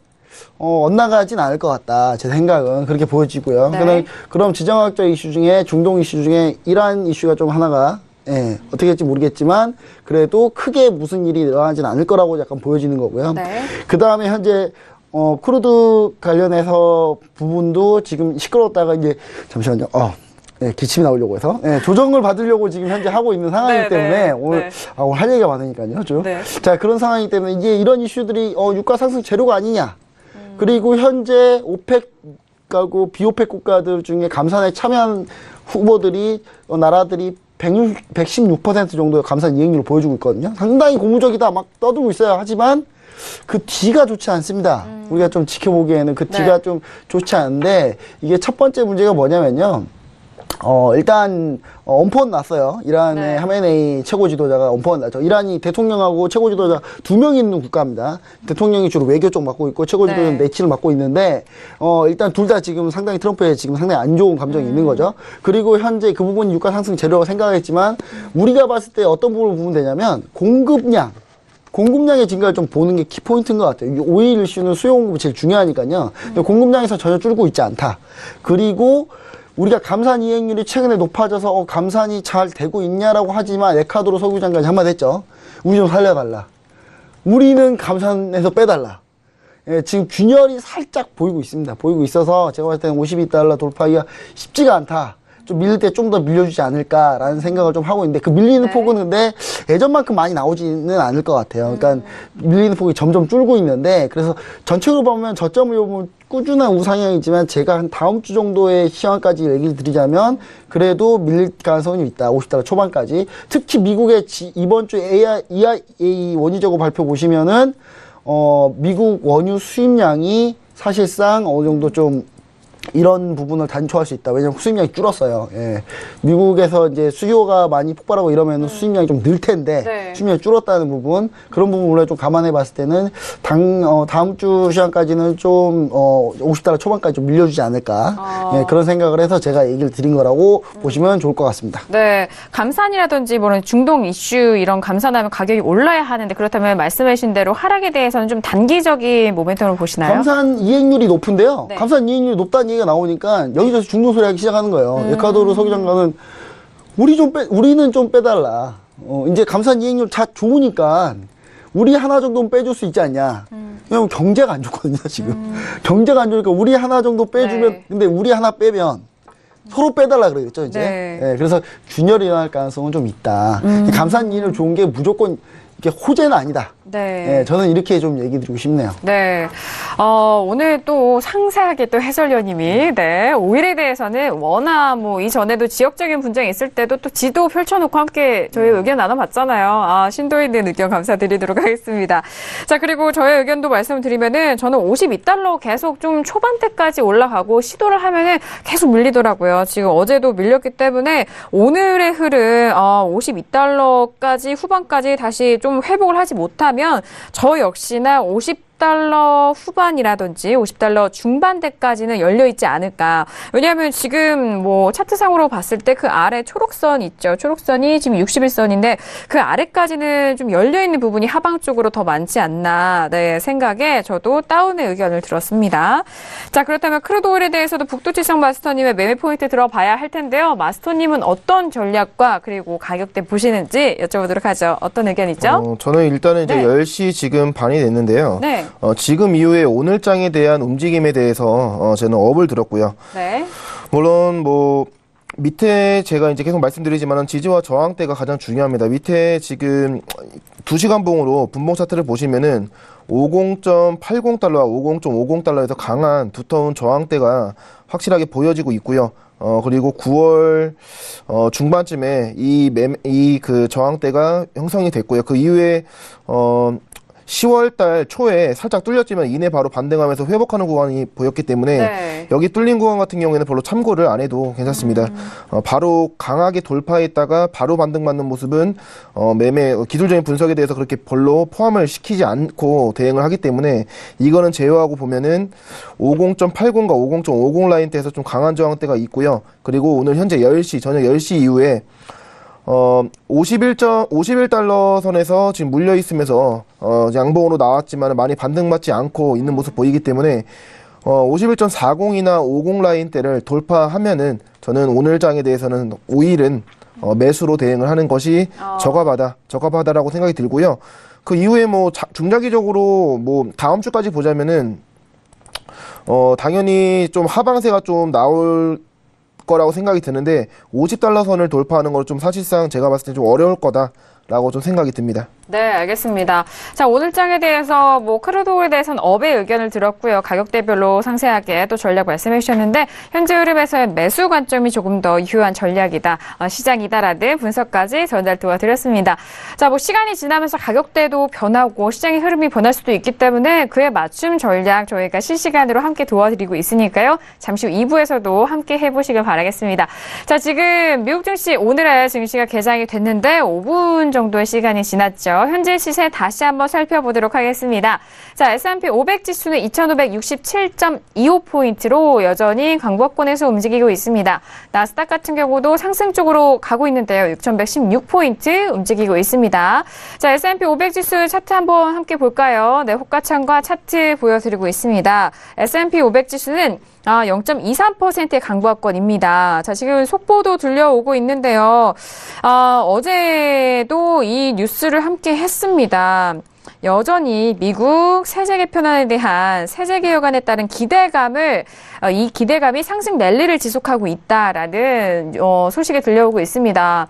엇나가진 않을 것 같다. 제 생각은 그렇게 보여지고요. 네. 그럼 지정학적 이슈 중에 중동 이슈 중에 이란 이슈가 좀 하나가 어떻게 될지 모르겠지만 그래도 크게 무슨 일이 일어나진 않을 거라고 약간 보여지는 거고요. 네. 그 다음에 현재 크루드 관련해서 부분도 지금 시끄러웠다가 이제 잠시만요. 기침이 나오려고 해서 조정을 받으려고 지금 현재 하고 있는 상황이기 때문에 오늘 할 얘기가 많으니까요. 좀. 네. 자, 그런 상황이기 때문에 이제 이런 이슈들이 유가 상승 재료가 아니냐. 그리고 현재 오펙하고 비오펙 국가들 중에 감산에 참여한 후보들이 나라들이 116% 정도의 감산 이행률을 보여주고 있거든요. 상당히 고무적이다 막 떠들고 있어요. 하지만 그 뒤가 좋지 않습니다. 우리가 좀 지켜보기에는 그 뒤가 좀 좋지 않은데 이게 첫 번째 문제가 뭐냐면요. 일단 엄포는 났어요. 이란의 하메네이 최고 지도자가 엄포는 났죠. 이란이 대통령하고 최고 지도자 2명 있는 국가입니다. 대통령이 주로 외교 쪽 맡고 있고 최고 지도자는 내치를 맡고 있는데 일단 둘 다 지금 상당히 트럼프에 지금 상당히 안 좋은 감정이 있는 거죠. 그리고 현재 그 부분이 유가 상승 재료라고 생각했지만 우리가 봤을 때 어떤 부분을 보면 되냐면 공급량의 증가를 좀 보는 게 키포인트인 것 같아요. 오일 이슈는 수요 공급이 제일 중요하니까요. 근데 공급량에서 전혀 줄고 있지 않다. 그리고 우리가 감산 이행률이 최근에 높아져서 감산이 잘 되고 있냐라고 하지만 에카도로 석유장관이 한마디 했죠. 우리 좀 살려달라. 우리는 감산에서 빼달라. 지금 균열이 살짝 보이고 있습니다. 보이고 있어서 제가 봤을 때는 52달러 돌파하기가 쉽지가 않다. 좀 밀릴 때 좀 더 밀려주지 않을까라는 생각을 좀 하고 있는데 그 밀리는 폭은 근데 예전만큼 많이 나오지는 않을 것 같아요. 그러니까 밀리는 폭이 점점 줄고 있는데 그래서 전체적으로 보면 저점을 보면 꾸준한 우상향이지만 제가 한 다음 주 정도의 시황까지 얘기를 드리자면 그래도 밀릴 가능성이 있다. 50달러 초반까지. 특히 미국의 이번 주 EIA 원유 재고 발표 보시면은 미국 원유 수입량이 사실상 어느 정도 좀 이런 부분을 단초할 수 있다. 왜냐면 수입량이 줄었어요. 예. 미국에서 이제 수요가 많이 폭발하고 이러면 수입량이 좀 늘 텐데, 네. 수입량이 줄었다는 부분, 그런 부분을 좀 감안해 봤을 때는, 다음 주 시간까지는 좀, $50 초반까지 좀 밀려주지 않을까. 예, 그런 생각을 해서 제가 얘기를 드린 거라고 보시면 좋을 것 같습니다. 네, 감산이라든지 뭐 중동 이슈 이런 감산하면 가격이 올라야 하는데 그렇다면 말씀하신 대로 하락에 대해서는 좀 단기적인 모멘텀을 보시나요? 감산 이익률이 높은데요. 네. 감산 이익률이 높다는 얘기가 나오니까 여기저기서 중동 소리 하기 시작하는 거예요. 에콰도르 서기장관은 우리는 좀 빼달라. 이제 감산 이익률 좋으니까 우리 하나 정도는 빼줄 수 있지 않냐. 왜냐면 경제가 안 좋거든요, 지금. 경제가 안 좋으니까 우리 하나 정도 빼주면, 네. 근데 우리 하나 빼면 서로 빼달라 그러겠죠, 이제. 네. 예, 그래서 균열이 일어날 가능성은 좀 있다. 감산 이익률 좋은 게 무조건 이게 호재는 아니다. 네. 예, 저는 이렇게 좀 얘기 드리고 싶네요. 네. 오늘 또 상세하게 또 해설위원님이, 네. 오일에 대해서는 워낙 뭐 이전에도 지역적인 분쟁이 있을 때도 또 지도 펼쳐놓고 함께 저희 의견 나눠봤잖아요. 심도 있는 의견 감사드리도록 하겠습니다. 자, 그리고 저의 의견도 말씀드리면은 저는 $52 계속 좀 초반대까지 올라가고 시도를 하면은 계속 밀리더라고요. 지금 어제도 밀렸기 때문에 오늘의 흐름, $52까지 후반까지 다시 좀 회복을 하지 못하면 저 역시나 $50 후반이라든지 $50 중반대까지는 열려있지 않을까. 왜냐하면 지금 뭐 차트상으로 봤을 때 그 아래 초록선 있죠. 초록선이 지금 61선인데 그 아래까지는 좀 열려있는 부분이 하방 쪽으로 더 많지 않나. 네, 생각에 저도 다운의 의견을 들었습니다. 자, 그렇다면 크루드 오일에 대해서도 북두칠성 마스터님의 매매 포인트 들어봐야 할 텐데요. 마스터님은 어떤 전략과 그리고 가격대 보시는지 여쭤보도록 하죠. 어떤 의견이죠? 저는 일단은 이제 네. 10시 지금 반이 됐는데요. 네. 지금 이후에 오늘장에 대한 움직임에 대해서 저는 업을 들었고요. 네. 물론 뭐 밑에 제가 이제 계속 말씀드리지만은 지지와 저항대가 가장 중요합니다. 밑에 지금 2시간 봉으로 분봉 차트를 보시면은 50.80달러와 50.50달러에서 강한 두터운 저항대가 확실하게 보여지고 있고요. 그리고 9월 중반쯤에 이 그 저항대가 형성이 됐고요. 그 이후에 10월 달 초에 살짝 뚫렸지만 이내 바로 반등하면서 회복하는 구간이 보였기 때문에 네. 여기 뚫린 구간 같은 경우에는 별로 참고를 안 해도 괜찮습니다. 바로 강하게 돌파했다가 바로 반등받는 모습은 매매 기술적인 분석에 대해서 그렇게 별로 포함을 시키지 않고 대응을 하기 때문에 이거는 제외하고 보면은 50.80과 50.50 라인대에서 좀 강한 저항대가 있고요. 그리고 오늘 현재 10시 저녁 10시 이후에 51달러 선에서 지금 물려 있으면서 양봉으로 나왔지만 많이 반등받지 않고 있는 모습 보이기 때문에 51.40이나 50 라인대를 돌파하면은 저는 오늘 장에 대해서는 오일은 매수로 대응을 하는 것이 적합하다라고 생각이 들고요. 그 이후에 뭐 중장기적으로 뭐 다음 주까지 보자면은 당연히 좀 하방세가 좀 나올 거라고 생각이 드는데 50달러 선을 돌파하는 건 좀 사실상 제가 봤을 때 좀 어려울 거다라고 좀 생각이 듭니다. 네, 알겠습니다. 자, 오늘 장에 대해서 뭐 크루드 오일에 대해서는 업의 의견을 들었고요. 가격대별로 상세하게 또 전략 말씀해 주셨는데 현재 흐름에서는 매수 관점이 조금 더 유효한 전략이다. 시장이다라는 분석까지 전달 도와드렸습니다. 자, 뭐 시간이 지나면서 가격대도 변하고 시장의 흐름이 변할 수도 있기 때문에 그에 맞춤 전략 저희가 실시간으로 함께 도와드리고 있으니까요. 잠시 후 2부에서도 함께 해보시길 바라겠습니다. 자, 지금 미국 증시 오늘의 증시가 개장이 됐는데 5분 정도의 시간이 지났죠. 현재 시세 다시 한번 살펴보도록 하겠습니다. 자, S&P 500 지수는 2567.25포인트로 여전히 강보권에서 움직이고 있습니다. 나스닥 같은 경우도 상승 쪽으로 가고 있는데요. 6116포인트 움직이고 있습니다. 자, S&P 500 지수 차트 한번 함께 볼까요? 네, 호가창과 차트 보여드리고 있습니다. S&P 500 지수는 0.23%의 강보권입니다. 자, 지금 속보도 들려오고 있는데요. 어제도 이 뉴스를 함께 했습니다. 여전히 미국 세제 개편안에 대한 세제 개혁안에 따른 기대감이 상승 랠리를 지속하고 있다라는 소식이 들려오고 있습니다.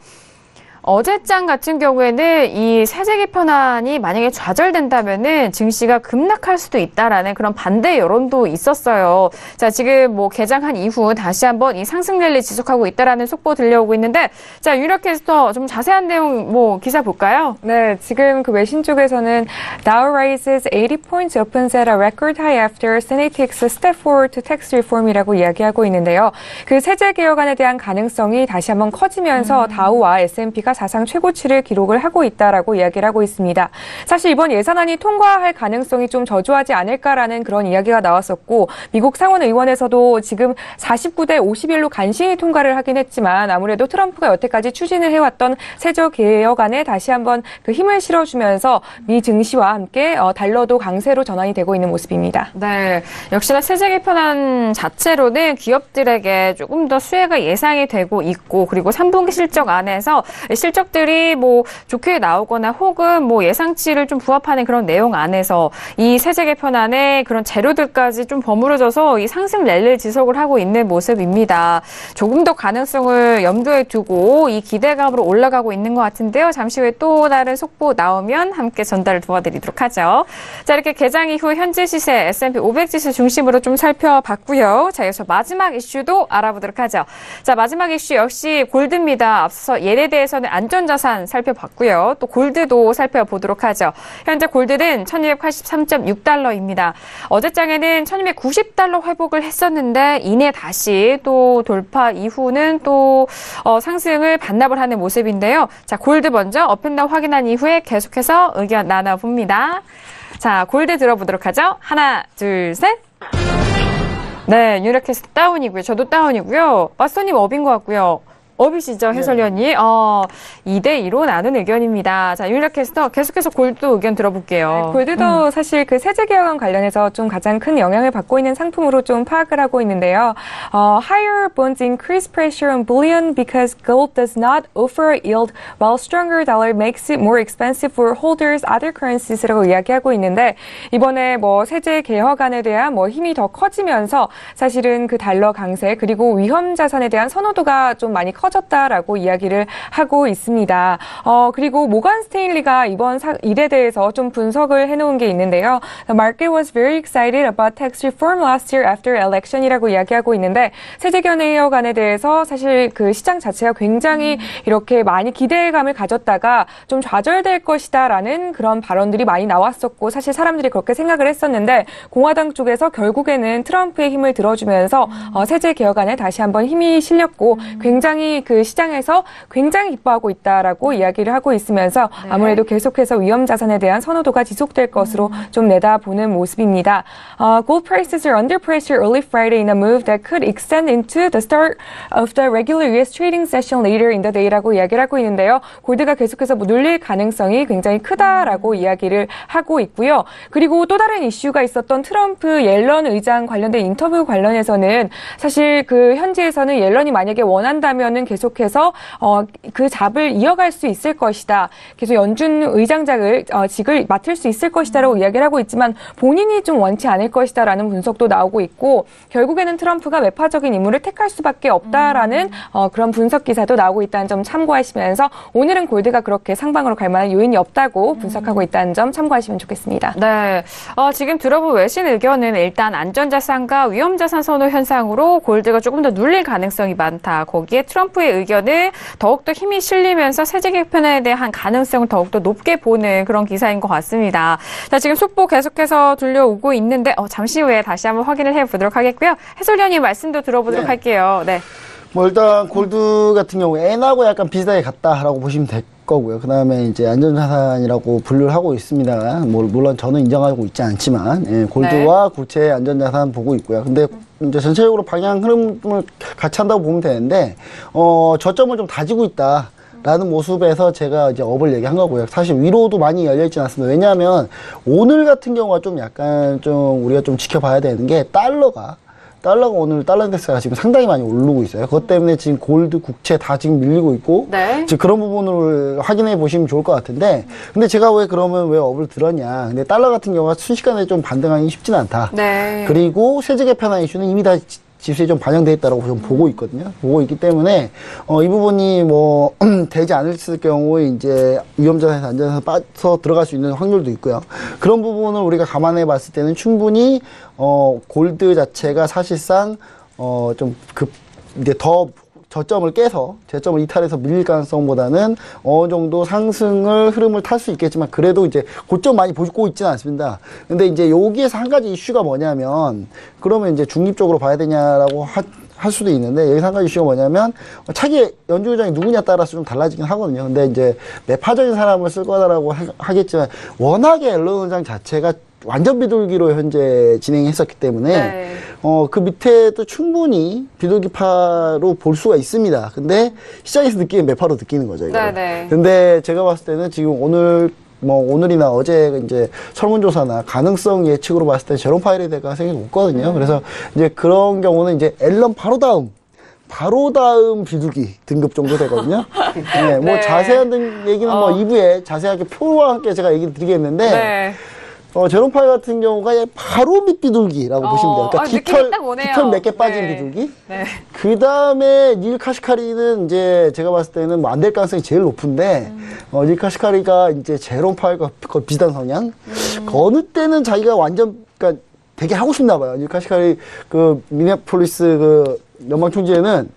어제장 같은 경우에는 이 세제 개편안이 만약에 좌절된다면은 증시가 급락할 수도 있다라는 그런 반대 여론도 있었어요. 자, 지금 뭐 개장한 이후 다시 한번 이 상승 랠리 지속하고 있다라는 속보 들려오고 있는데, 자, 윤혁 캐스터 좀 자세한 내용 뭐 기사 볼까요? 네, 지금 그 외신 쪽에서는 Dow rises 80 points, opens at a record high after Senate takes a step forward to tax reform이라고 이야기하고 있는데요. 그 세제 개혁안에 대한 가능성이 다시 한번 커지면서 다우와 S&P가 사상 최고치를 기록을 하고 있다라고 이야기를 하고 있습니다. 사실 이번 예산안이 통과할 가능성이 좀 저조하지 않을까라는 그런 이야기가 나왔었고, 미국 상원의원에서도 지금 49대 51로 간신히 통과를 하긴 했지만 아무래도 트럼프가 여태까지 추진을 해왔던 세제 개혁안에 다시 한번 그 힘을 실어주면서 미 증시와 함께 달러도 강세로 전환이 되고 있는 모습입니다. 네, 역시나 세제 개편안 자체로는 기업들에게 조금 더 수혜가 예상이 되고 있고, 그리고 3분기 실적 안에서 실적들이 뭐 좋게 나오거나 혹은 뭐 예상치를 좀 부합하는 그런 내용 안에서 이 세제 개편안의 그런 재료들까지 좀 버무려져서 이 상승 랠리를 지속을 하고 있는 모습입니다. 조금 더 가능성을 염두에 두고 이 기대감으로 올라가고 있는 것 같은데요. 잠시 후에 또 다른 속보 나오면 함께 전달을 도와드리도록 하죠. 자, 이렇게 개장 이후 현재 시세 S&P 500 지수 중심으로 좀 살펴봤고요. 자, 여기서 마지막 이슈도 알아보도록 하죠. 자, 마지막 이슈 역시 골드입니다. 앞서 예에 대해서는 안전자산 살펴봤고요. 또 골드도 살펴보도록 하죠. 현재 골드는 1283.6달러입니다. 어제장에는 1290달러 회복을 했었는데 이내 다시 또 돌파 이후는 또 상승을 반납을 하는 모습인데요. 자, 골드 먼저 업앤다운 확인한 이후에 계속해서 의견 나눠봅니다. 자, 골드 들어보도록 하죠. 하나, 둘, 셋. 네, 유력해서 다운이고요. 저도 다운이고요. 마스터님 업인 것 같고요. 업이시죠, 해설위원님? 2대2로 나눈 의견입니다. 자, 윤락 캐스터 계속해서 골드 의견 들어볼게요. 네, 골드도 사실 그 세제 개혁안 관련해서 좀 가장 큰 영향을 받고 있는 상품으로 좀 파악을 하고 있는데요. Higher bonds increase pressure on bullion because gold does not offer yield, while stronger dollar makes it more expensive for holders other currencies라고 이야기하고 있는데, 이번에 뭐 세제 개혁안에 대한 뭐 힘이 더 커지면서 사실은 그 달러 강세 그리고 위험 자산에 대한 선호도가 좀 많이 커졌다라고 이야기를 하고 있습니다. 그리고 모건 스테인리가 이번 일에 대해서 좀 분석을 해놓은 게 있는데요. The market was very excited about tax reform last year after election이라고 이야기하고 있는데, 세제 개혁안에 대해서 사실 그 시장 자체가 굉장히 이렇게 많이 기대감을 가졌다가 좀 좌절될 것이다라는 그런 발언들이 많이 나왔었고, 사실 사람들이 그렇게 생각을 했었는데 공화당 쪽에서 결국에는 트럼프의 힘을 들어주면서 세제 개혁안에 다시 한번 힘이 실렸고 굉장히 그 시장에서 굉장히 기뻐하고 있다라고 이야기를 하고 있으면서 아무래도 계속해서 위험 자산에 대한 선호도가 지속될 것으로 좀 내다보는 모습입니다. Gold prices are under pressure early Friday in a move that could extend into the start of the regular US trading session later in the day라고 이야기를 하고 있는데요. 골드가 계속해서 눌릴 가능성이 굉장히 크다라고 이야기를 하고 있고요. 그리고 또 다른 이슈가 있었던 트럼프 옐런 의장 관련된 인터뷰 관련해서는 사실 그 현지에서는 옐런이 만약에 원한다면은 계속해서 그 잡을 이어갈 수 있을 것이다. 계속 연준 의장직을 맡을 수 있을 것이다라고 이야기를 하고 있지만 본인이 좀 원치 않을 것이다라는 분석도 나오고 있고, 결국에는 트럼프가 매파적인 인물을 택할 수밖에 없다라는 그런 분석 기사도 나오고 있다는 점 참고하시면서 오늘은 골드가 그렇게 상방으로 갈 만한 요인이 없다고 분석하고 있다는 점 참고하시면 좋겠습니다. 네, 지금 들어본 외신 의견은 일단 안전자산과 위험자산 선호 현상으로 골드가 조금 더 눌릴 가능성이 많다. 거기에 트럼프의 의견을 더욱더 힘이 실리면서 세제 개편에 대한 가능성을 더욱더 높게 보는 그런 기사인 것 같습니다. 자, 지금 속보 계속해서 들려오고 있는데 잠시 후에 다시 한번 확인을 해보도록 하겠고요. 해설위원님 말씀도 들어보도록 할게요. 네. 뭐 일단 골드 같은 경우 엔하고 약간 비슷하게 같다라고 보시면 될 거고요. 그 다음에 이제 안전자산이라고 분류를 하고 있습니다. 물론 저는 인정하고 있지 않지만, 골드와 구체 안전자산 보고 있고요. 근데 이제 전체적으로 방향 흐름을 같이 한다고 보면 되는데, 저점을 좀 다지고 있다. 라는 모습에서 제가 이제 업을 얘기한 거고요. 사실 위로도 많이 열려있지 않습니다. 왜냐하면 오늘 같은 경우가 좀 약간 좀 우리가 좀 지켜봐야 되는 게 달러가 오늘 달러 인덱스가 지금 상당히 많이 오르고 있어요. 그것 때문에 지금 골드, 국채 다 지금 밀리고 있고, 네. 지금 그런 부분을 확인해 보시면 좋을 것 같은데, 근데 제가 왜 업을 들었냐. 근데 달러 같은 경우가 순식간에 좀 반등하기 쉽지는 않다. 네. 그리고 세제 개편안 이슈는 이미 다 지수에 좀 반영되어 있다라고 좀 보고 있거든요. 보고 있기 때문에 이 부분이 뭐 되지 않았을 경우에 이제 위험자산에서 안전자산에서 빠져 들어갈 수 있는 확률도 있고요. 그런 부분을 우리가 감안해 봤을 때는 충분히 골드 자체가 사실상 좀 이제 더 저점을 깨서 저점을 이탈해서 밀릴 가능성보다는 어느 정도 상승을 흐름을 탈 수 있겠지만 그래도 이제 고점 많이 보고 있지는 않습니다. 근데 이제 여기에서 한 가지 이슈가 뭐냐면 그러면 이제 중립적으로 봐야 되냐라고 할 수도 있는데 여기서 한 가지 이슈가 뭐냐면 차기 연준 의장이 누구냐에 따라서 좀 달라지긴 하거든요. 근데 이제 매파적인 사람을 쓸 거다라고 하겠지만 워낙에 앨런 의장 자체가 완전 비둘기로 현재 진행했었기 때문에 네. 그 밑에도 충분히 비둘기파로 볼 수가 있습니다. 근데 시장에서 느끼는 매파로 느끼는 거죠. 이거. 네. 근데 제가 봤을 때는 지금 오늘이나 어제 이제 설문조사나 가능성 예측으로 봤을 때 제롬 파웰에 대한 가능성이 높거든요. 그래서 이제 그런 경우는 이제 앨런 바로 다음 비둘기 등급 정도 되거든요. 네, 뭐 네. 자세한 얘기는 뭐 2부에 자세하게 표와 함께 제가 얘기를 드리겠는데 네. 제롬 파웰 같은 경우가 바로 밑 비둘기라고 보시면 돼요. 그러니까 느낌이 딱 오네요. 깃털 몇 개 빠진 네. 비둘기. 네. 그 다음에 닐 카시카리는 이제 제가 봤을 때는 뭐 안 될 가능성이 제일 높은데, 닐 카시카리가 이제 제롬 파웰과 거의 비슷한 성향. 어느 때는 자기가 그러니까 되게 하고 싶나 봐요. 닐 카시카리 미네폴리스 연방총재는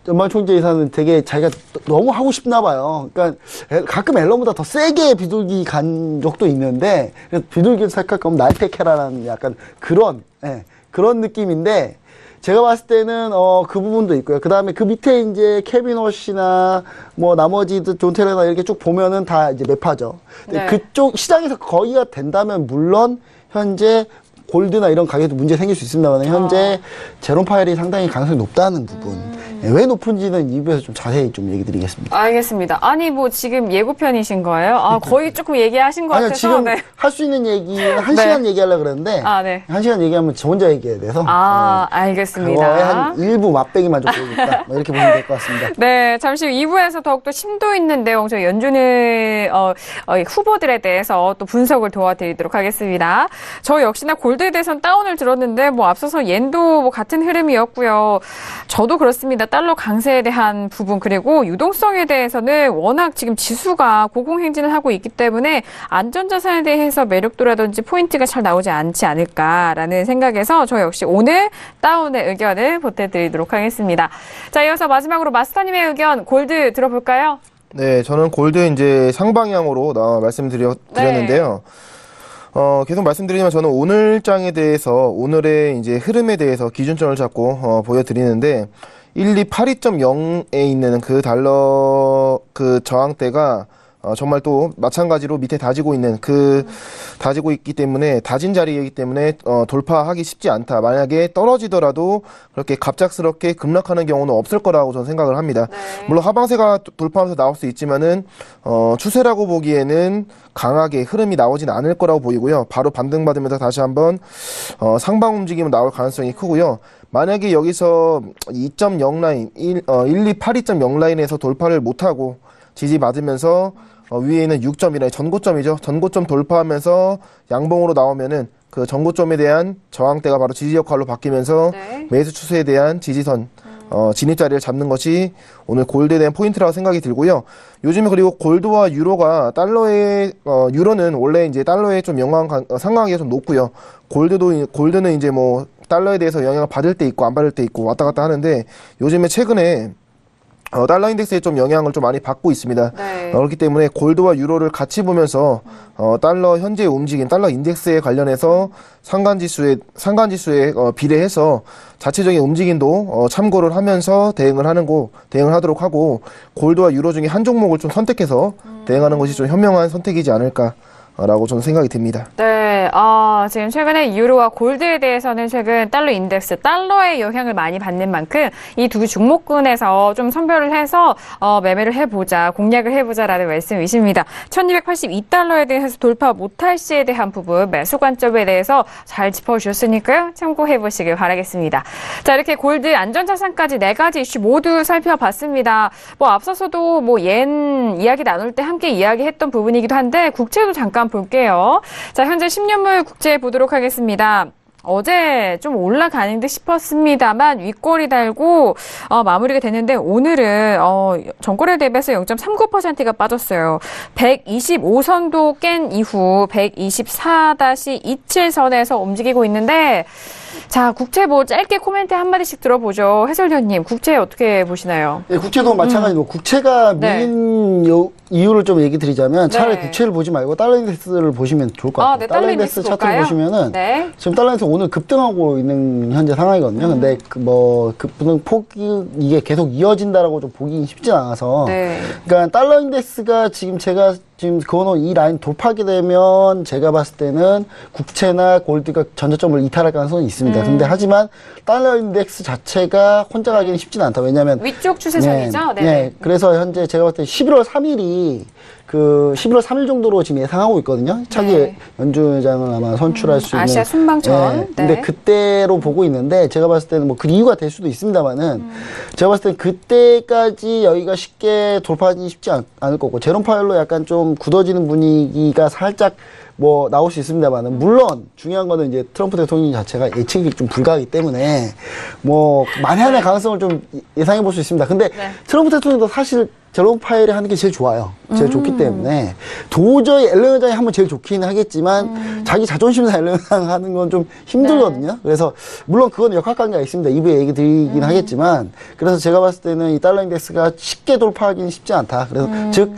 연방총재이사는 되게 자기가 너무 하고 싶나 봐요. 그러니까 가끔 앨런보다 더 세게 비둘기 간 적도 있는데 그래서 비둘기를 살짝 거면 날 택해라라는 약간 그런 느낌인데 제가 봤을 때는 그 부분도 있고요. 그 다음에 그 밑에 이제 케빈 워시나 뭐 나머지도 존 테러나 이렇게 쭉 보면은 다 이제 매파죠. 네. 그쪽 시장에서 거의가 된다면 물론 현재 골드나 이런 가격도 문제 생길 수 있습니다만 현재 제롬 파웰이 상당히 가능성이 높다는 부분. 왜 높은지는 2부에서 좀 자세히 좀 얘기 드리겠습니다. 알겠습니다. 아니 뭐 지금 예고편이신 거예요? 거의 조금 얘기하신 것 아니요, 같아서. 지금 네. 할 수 있는 얘기는 한 네. 시간 얘기하려고 그랬는데 네. 한 시간 얘기하면 저 혼자 얘기해야 돼서 알겠습니다. 그거에 한 일부 맛배기만 좀 보여줄까 뭐 이렇게 보시면 될 것 같습니다. 네, 잠시 후 2부에서 더욱더 심도 있는 내용 저희 연준의 후보들에 대해서 또 분석을 도와드리도록 하겠습니다. 저 역시나 골드에 대해서는 다운을 들었는데 뭐 앞서서 옌도 뭐 같은 흐름이었고요. 저도 그렇습니다. 달러 강세에 대한 부분 그리고 유동성에 대해서는 워낙 지금 지수가 고공행진을 하고 있기 때문에 안전자산에 대해서 매력도라든지 포인트가 잘 나오지 않지 않을까라는 생각에서 저 역시 오늘 다운의 의견을 보태드리도록 하겠습니다. 자, 이어서 마지막으로 마스터님의 의견 골드 들어볼까요? 네, 저는 골드 이제 상방향으로 말씀드렸는데요. 계속 말씀드리지만 저는 오늘장에 대해서 오늘의 이제 흐름에 대해서 기준점을 잡고 보여드리는데 1282.0에 있는 그 달러 그 저항대가 정말 또 마찬가지로 밑에 다지고 있기 때문에 다진 자리이기 때문에 돌파하기 쉽지 않다. 만약에 떨어지더라도 그렇게 갑작스럽게 급락하는 경우는 없을 거라고 저는 생각을 합니다. 네. 물론 하방세가 돌파하면서 나올 수 있지만은 추세라고 보기에는 강하게 흐름이 나오진 않을 거라고 보이고요. 바로 반등받으면서 다시 한번 상방 움직임은 나올 가능성이 크고요. 만약에 여기서 2.0 라인, 1282.0 라인에서 돌파를 못하고 지지받으면서 위에 있는 6점이나 전고점이죠. 전고점 돌파하면서 양봉으로 나오면은 그 전고점에 대한 저항대가 바로 지지 역할로 바뀌면서 네. 매수 추세에 대한 지지선 진입 자리를 잡는 것이 오늘 골드에 대한 포인트라고 생각이 들고요. 요즘에 그리고 골드와 유로가 유로는 원래 이제 달러에 좀 상관관계가 좀 높고요. 골드는 이제 뭐 달러에 대해서 영향을 받을 때 있고 안 받을 때 있고 왔다 갔다 하는데 요즘에 최근에 달러 인덱스에 좀 영향을 좀 많이 받고 있습니다. 네. 그렇기 때문에 골드와 유로를 같이 보면서 달러 현재 움직임, 달러 인덱스에 관련해서 상관지수에 비례해서 자체적인 움직임도 참고를 하면서 대응을 하도록 하고 골드와 유로 중에 한 종목을 좀 선택해서 대응하는 것이 좀 현명한 선택이지 않을까라고 저는 생각이 듭니다. 네, 지금 최근에 유로와 골드에 대해서는 최근 달러 인덱스, 달러의 영향을 많이 받는 만큼 이 두 종목군에서 좀 선별을 해서 매매를 해보자, 공략을 해보자라는 말씀이십니다. 1282달러에 대해서 돌파 못할 시에 대한 부분, 매수 관점에 대해서 잘 짚어주셨으니까요. 참고해보시길 바라겠습니다. 자, 이렇게 골드 안전자산까지 4가지 이슈 모두 살펴봤습니다. 뭐 앞서서도 뭐 옌 이야기 나눌 때 함께 이야기했던 부분이기도 한데 국채도 잠깐 볼게요. 자, 현재 10년물 국채 보도록 하겠습니다. 어제 좀 올라가는 듯 싶었습니다만 윗꼬리 달고 마무리가 됐는데 오늘은 전거래 대비해서 0.39%가 빠졌어요. 125선도 깬 이후 124-27선에서 움직이고 있는데 자, 국채 뭐 짧게 코멘트 한마디씩 들어보죠. 해설위원님, 국채 어떻게 보시나요? 네, 국채도 마찬가지고 국채가 밀린 이유를 좀 얘기 드리자면 차라리 네. 국채를 보지 말고 달러 인덱스를 보시면 좋을 것 같아요. 네, 달러 인덱스 차트를 보시면은 네. 지금 달러 인덱스 오늘 급등하고 있는 현재 상황이거든요. 근데 급등 폭이 이게 계속 이어진다라고 좀 보기 쉽진 않아서. 네. 그러니까 달러 인덱스가 지금 제가 지금 그거는 이 라인 돌파하게 되면 제가 봤을 때는 국채나 골드가 전저점을 이탈할 가능성이 있습니다. 근데 하지만 달러 인덱스 자체가 혼자 가기는 쉽지는 않다. 왜냐하면 위쪽 추세선이죠? 네. 그래서 현재 제가 봤을 때 11월 3일이 11월 3일 정도로 지금 예상하고 있거든요. 차기 연준회장을 아마 선출할 수 있는. 아시아 순방전. 네. 근데 그때로 보고 있는데 제가 봤을 때는 뭐 그 이유가 될 수도 있습니다만은 제가 봤을 때 그때까지 여기가 쉽게 돌파하기 쉽지 않을 거고 제롬 파웰로 약간 좀 굳어지는 분위기가 살짝 뭐 나올 수 있습니다만은 물론 중요한 거는 이제 트럼프 대통령 자체가 예측이 좀 불가하기 때문에 뭐 만약의 가능성을 좀 예상해 볼 수 있습니다. 근데 트럼프 대통령도 사실 제롬 파웰이 하는 게 제일 좋아요. 제일 좋기 때문에 도저히 앨런 회장이 하면 제일 좋긴 하겠지만 자기 자존심 상 앨런 회장 하는 건 좀 힘들거든요. 그래서 물론 그건 역학관계가 있습니다. 이부에 얘기 드리긴 하겠지만 그래서 제가 봤을 때는 이 달러 인덱스가 쉽게 돌파하기는 쉽지 않다. 그래서 즉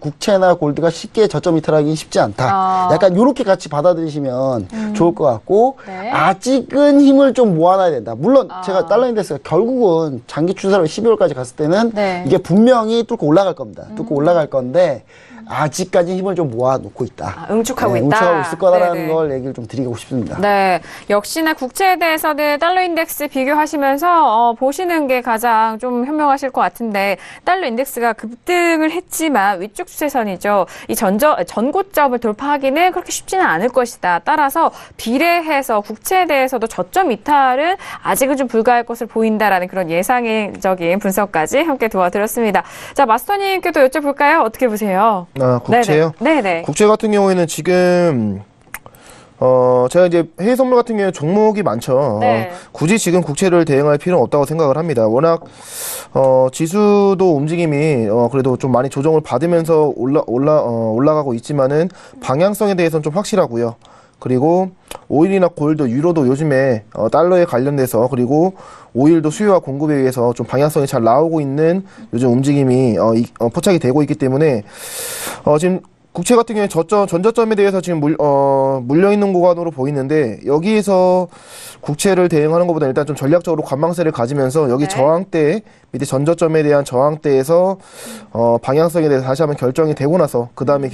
국채나 골드가 쉽게 저점 이탈하기는 쉽지 않다. 약간 이렇게 같이 받아들이시면 좋을 것 같고 아직은 힘을 좀 모아놔야 된다. 물론 제가 달러 인덱스가 결국은 장기 추세로 12월까지 갔을 때는 이게 분명히 뚫고 올라갈 겁니다. 뚫고 올라갈 건데 아직까지 힘을 좀 모아놓고 있다. 응축하고 있다. 응축하고 있을 거다라는 걸 얘기를 좀 드리고 싶습니다. 네. 역시나 국채에 대해서는 달러 인덱스 비교하시면서 보시는 게 가장 좀 현명하실 것 같은데 달러 인덱스가 급등을 했지만 위쪽 추세선이죠. 이 전고점을 돌파하기는 그렇게 쉽지는 않을 것이다. 따라서 비례해서 국채에 대해서도 저점 이탈은 아직은 좀 불가할 것을 보인다라는 그런 예상적인 분석까지 함께 도와드렸습니다. 자, 마스터님께도 여쭤볼까요? 어떻게 보세요? 국채요? 네네. 국채 같은 경우에는 지금 제가 이제 해외 선물 같은 경우에 종목이 많죠. 네. 굳이 지금 국채를 대응할 필요는 없다고 생각을 합니다. 워낙 지수도 움직임이 그래도 좀 많이 조정을 받으면서 올라가고 있지만은 방향성에 대해서는 좀 확실하고요. 그리고 오일이나 골드, 유로도 요즘에 달러에 관련돼서 그리고 오일도 수요와 공급에 의해서 좀 방향성이 잘 나오고 있는 요즘 움직임이 포착이 되고 있기 때문에 지금 국채 같은 경우에 전저점에 대해서 지금 물려있는 구간으로 보이는데 여기에서 국채를 대응하는 것보다 일단 좀 전략적으로 관망세를 가지면서 여기 저항대 밑에 전저점에 대한 저항대에서 방향성에 대해서 다시 한번 결정이 되고 나서 그 다음에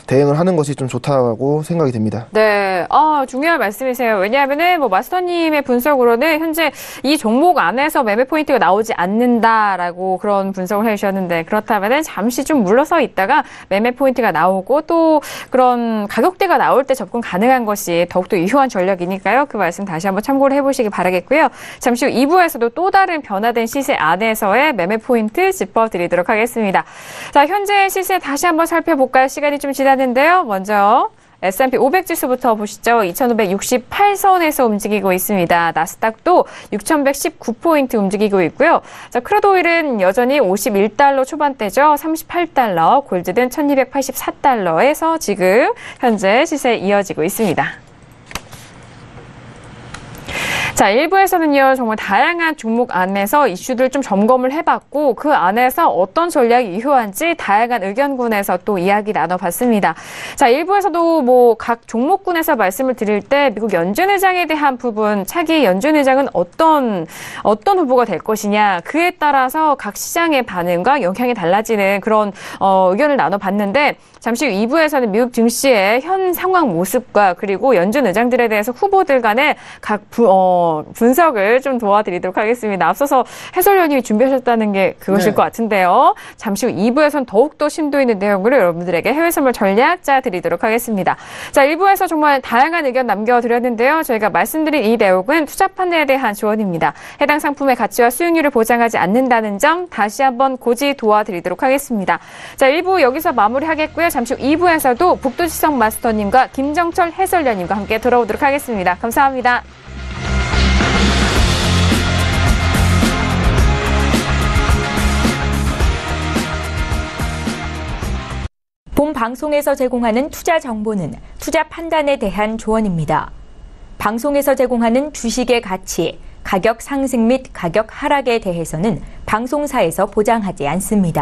대응을 하는 것이 좀 좋다고 생각이 됩니다. 네, 중요한 말씀이세요. 왜냐하면은 뭐 마스터님의 분석으로는 현재 이 종목 안에서 매매 포인트가 나오지 않는다라고 그런 분석을 해주셨는데 그렇다면은 잠시 좀 물러서 있다가 매매 포인트가 나오고 또 그런 가격대가 나올 때 접근 가능한 것이 더욱더 유효한 전략이니까요. 그 말씀 다시 한번 참고를 해보시기 바라겠고요. 잠시 후 2부에서도 또 다른 변화된 시세 안에서의 매매 포인트 짚어드리도록 하겠습니다. 자, 현재 시세 다시 한번 살펴볼까요? 시간이 좀 지났는데요. 먼저 S&P 500지수부터 보시죠. 2,568선에서 움직이고 있습니다. 나스닥도 6,119포인트 움직이고 있고요. 자, 크루드 오일은 여전히 51달러 초반대죠. 38달러, 골드는 1,284달러에서 지금 현재 시세 이어지고 있습니다. 자, 1부에서는요, 정말 다양한 종목 안에서 이슈들 좀 점검을 해봤고, 그 안에서 어떤 전략이 유효한지 다양한 의견군에서 또 이야기 나눠봤습니다. 자, 1부에서도 뭐 각 종목군에서 말씀을 드릴 때 미국 연준 의장에 대한 부분, 차기 연준 의장은 어떤 후보가 될 것이냐, 그에 따라서 각 시장의 반응과 영향이 달라지는 그런 의견을 나눠봤는데, 잠시 후 2부에서는 미국 증시의 현 상황 모습과 그리고 연준 의장들에 대해서 후보들 간의 각 분석을 좀 도와드리도록 하겠습니다. 앞서서 해설위원님이 준비하셨다는 게 그것일 네. 것 같은데요. 잠시 후 2부에서는 더욱더 심도 있는 내용을 여러분들에게 해외 선물 전략자 드리도록 하겠습니다. 자, 1부에서 정말 다양한 의견 남겨드렸는데요. 저희가 말씀드린 이 내용은 투자 판단에 대한 조언입니다. 해당 상품의 가치와 수익률을 보장하지 않는다는 점 다시 한번 고지 도와드리도록 하겠습니다. 자, 1부 여기서 마무리하겠고요. 잠시 후 2부에서도 북두지성 마스터님과 김정철 해설위원님과 함께 돌아오도록 하겠습니다. 감사합니다. 본 방송에서 제공하는 투자 정보는 투자 판단에 대한 조언입니다. 방송에서 제공하는 주식의 가치, 가격 상승 및 가격 하락에 대해서는 방송사에서 보장하지 않습니다.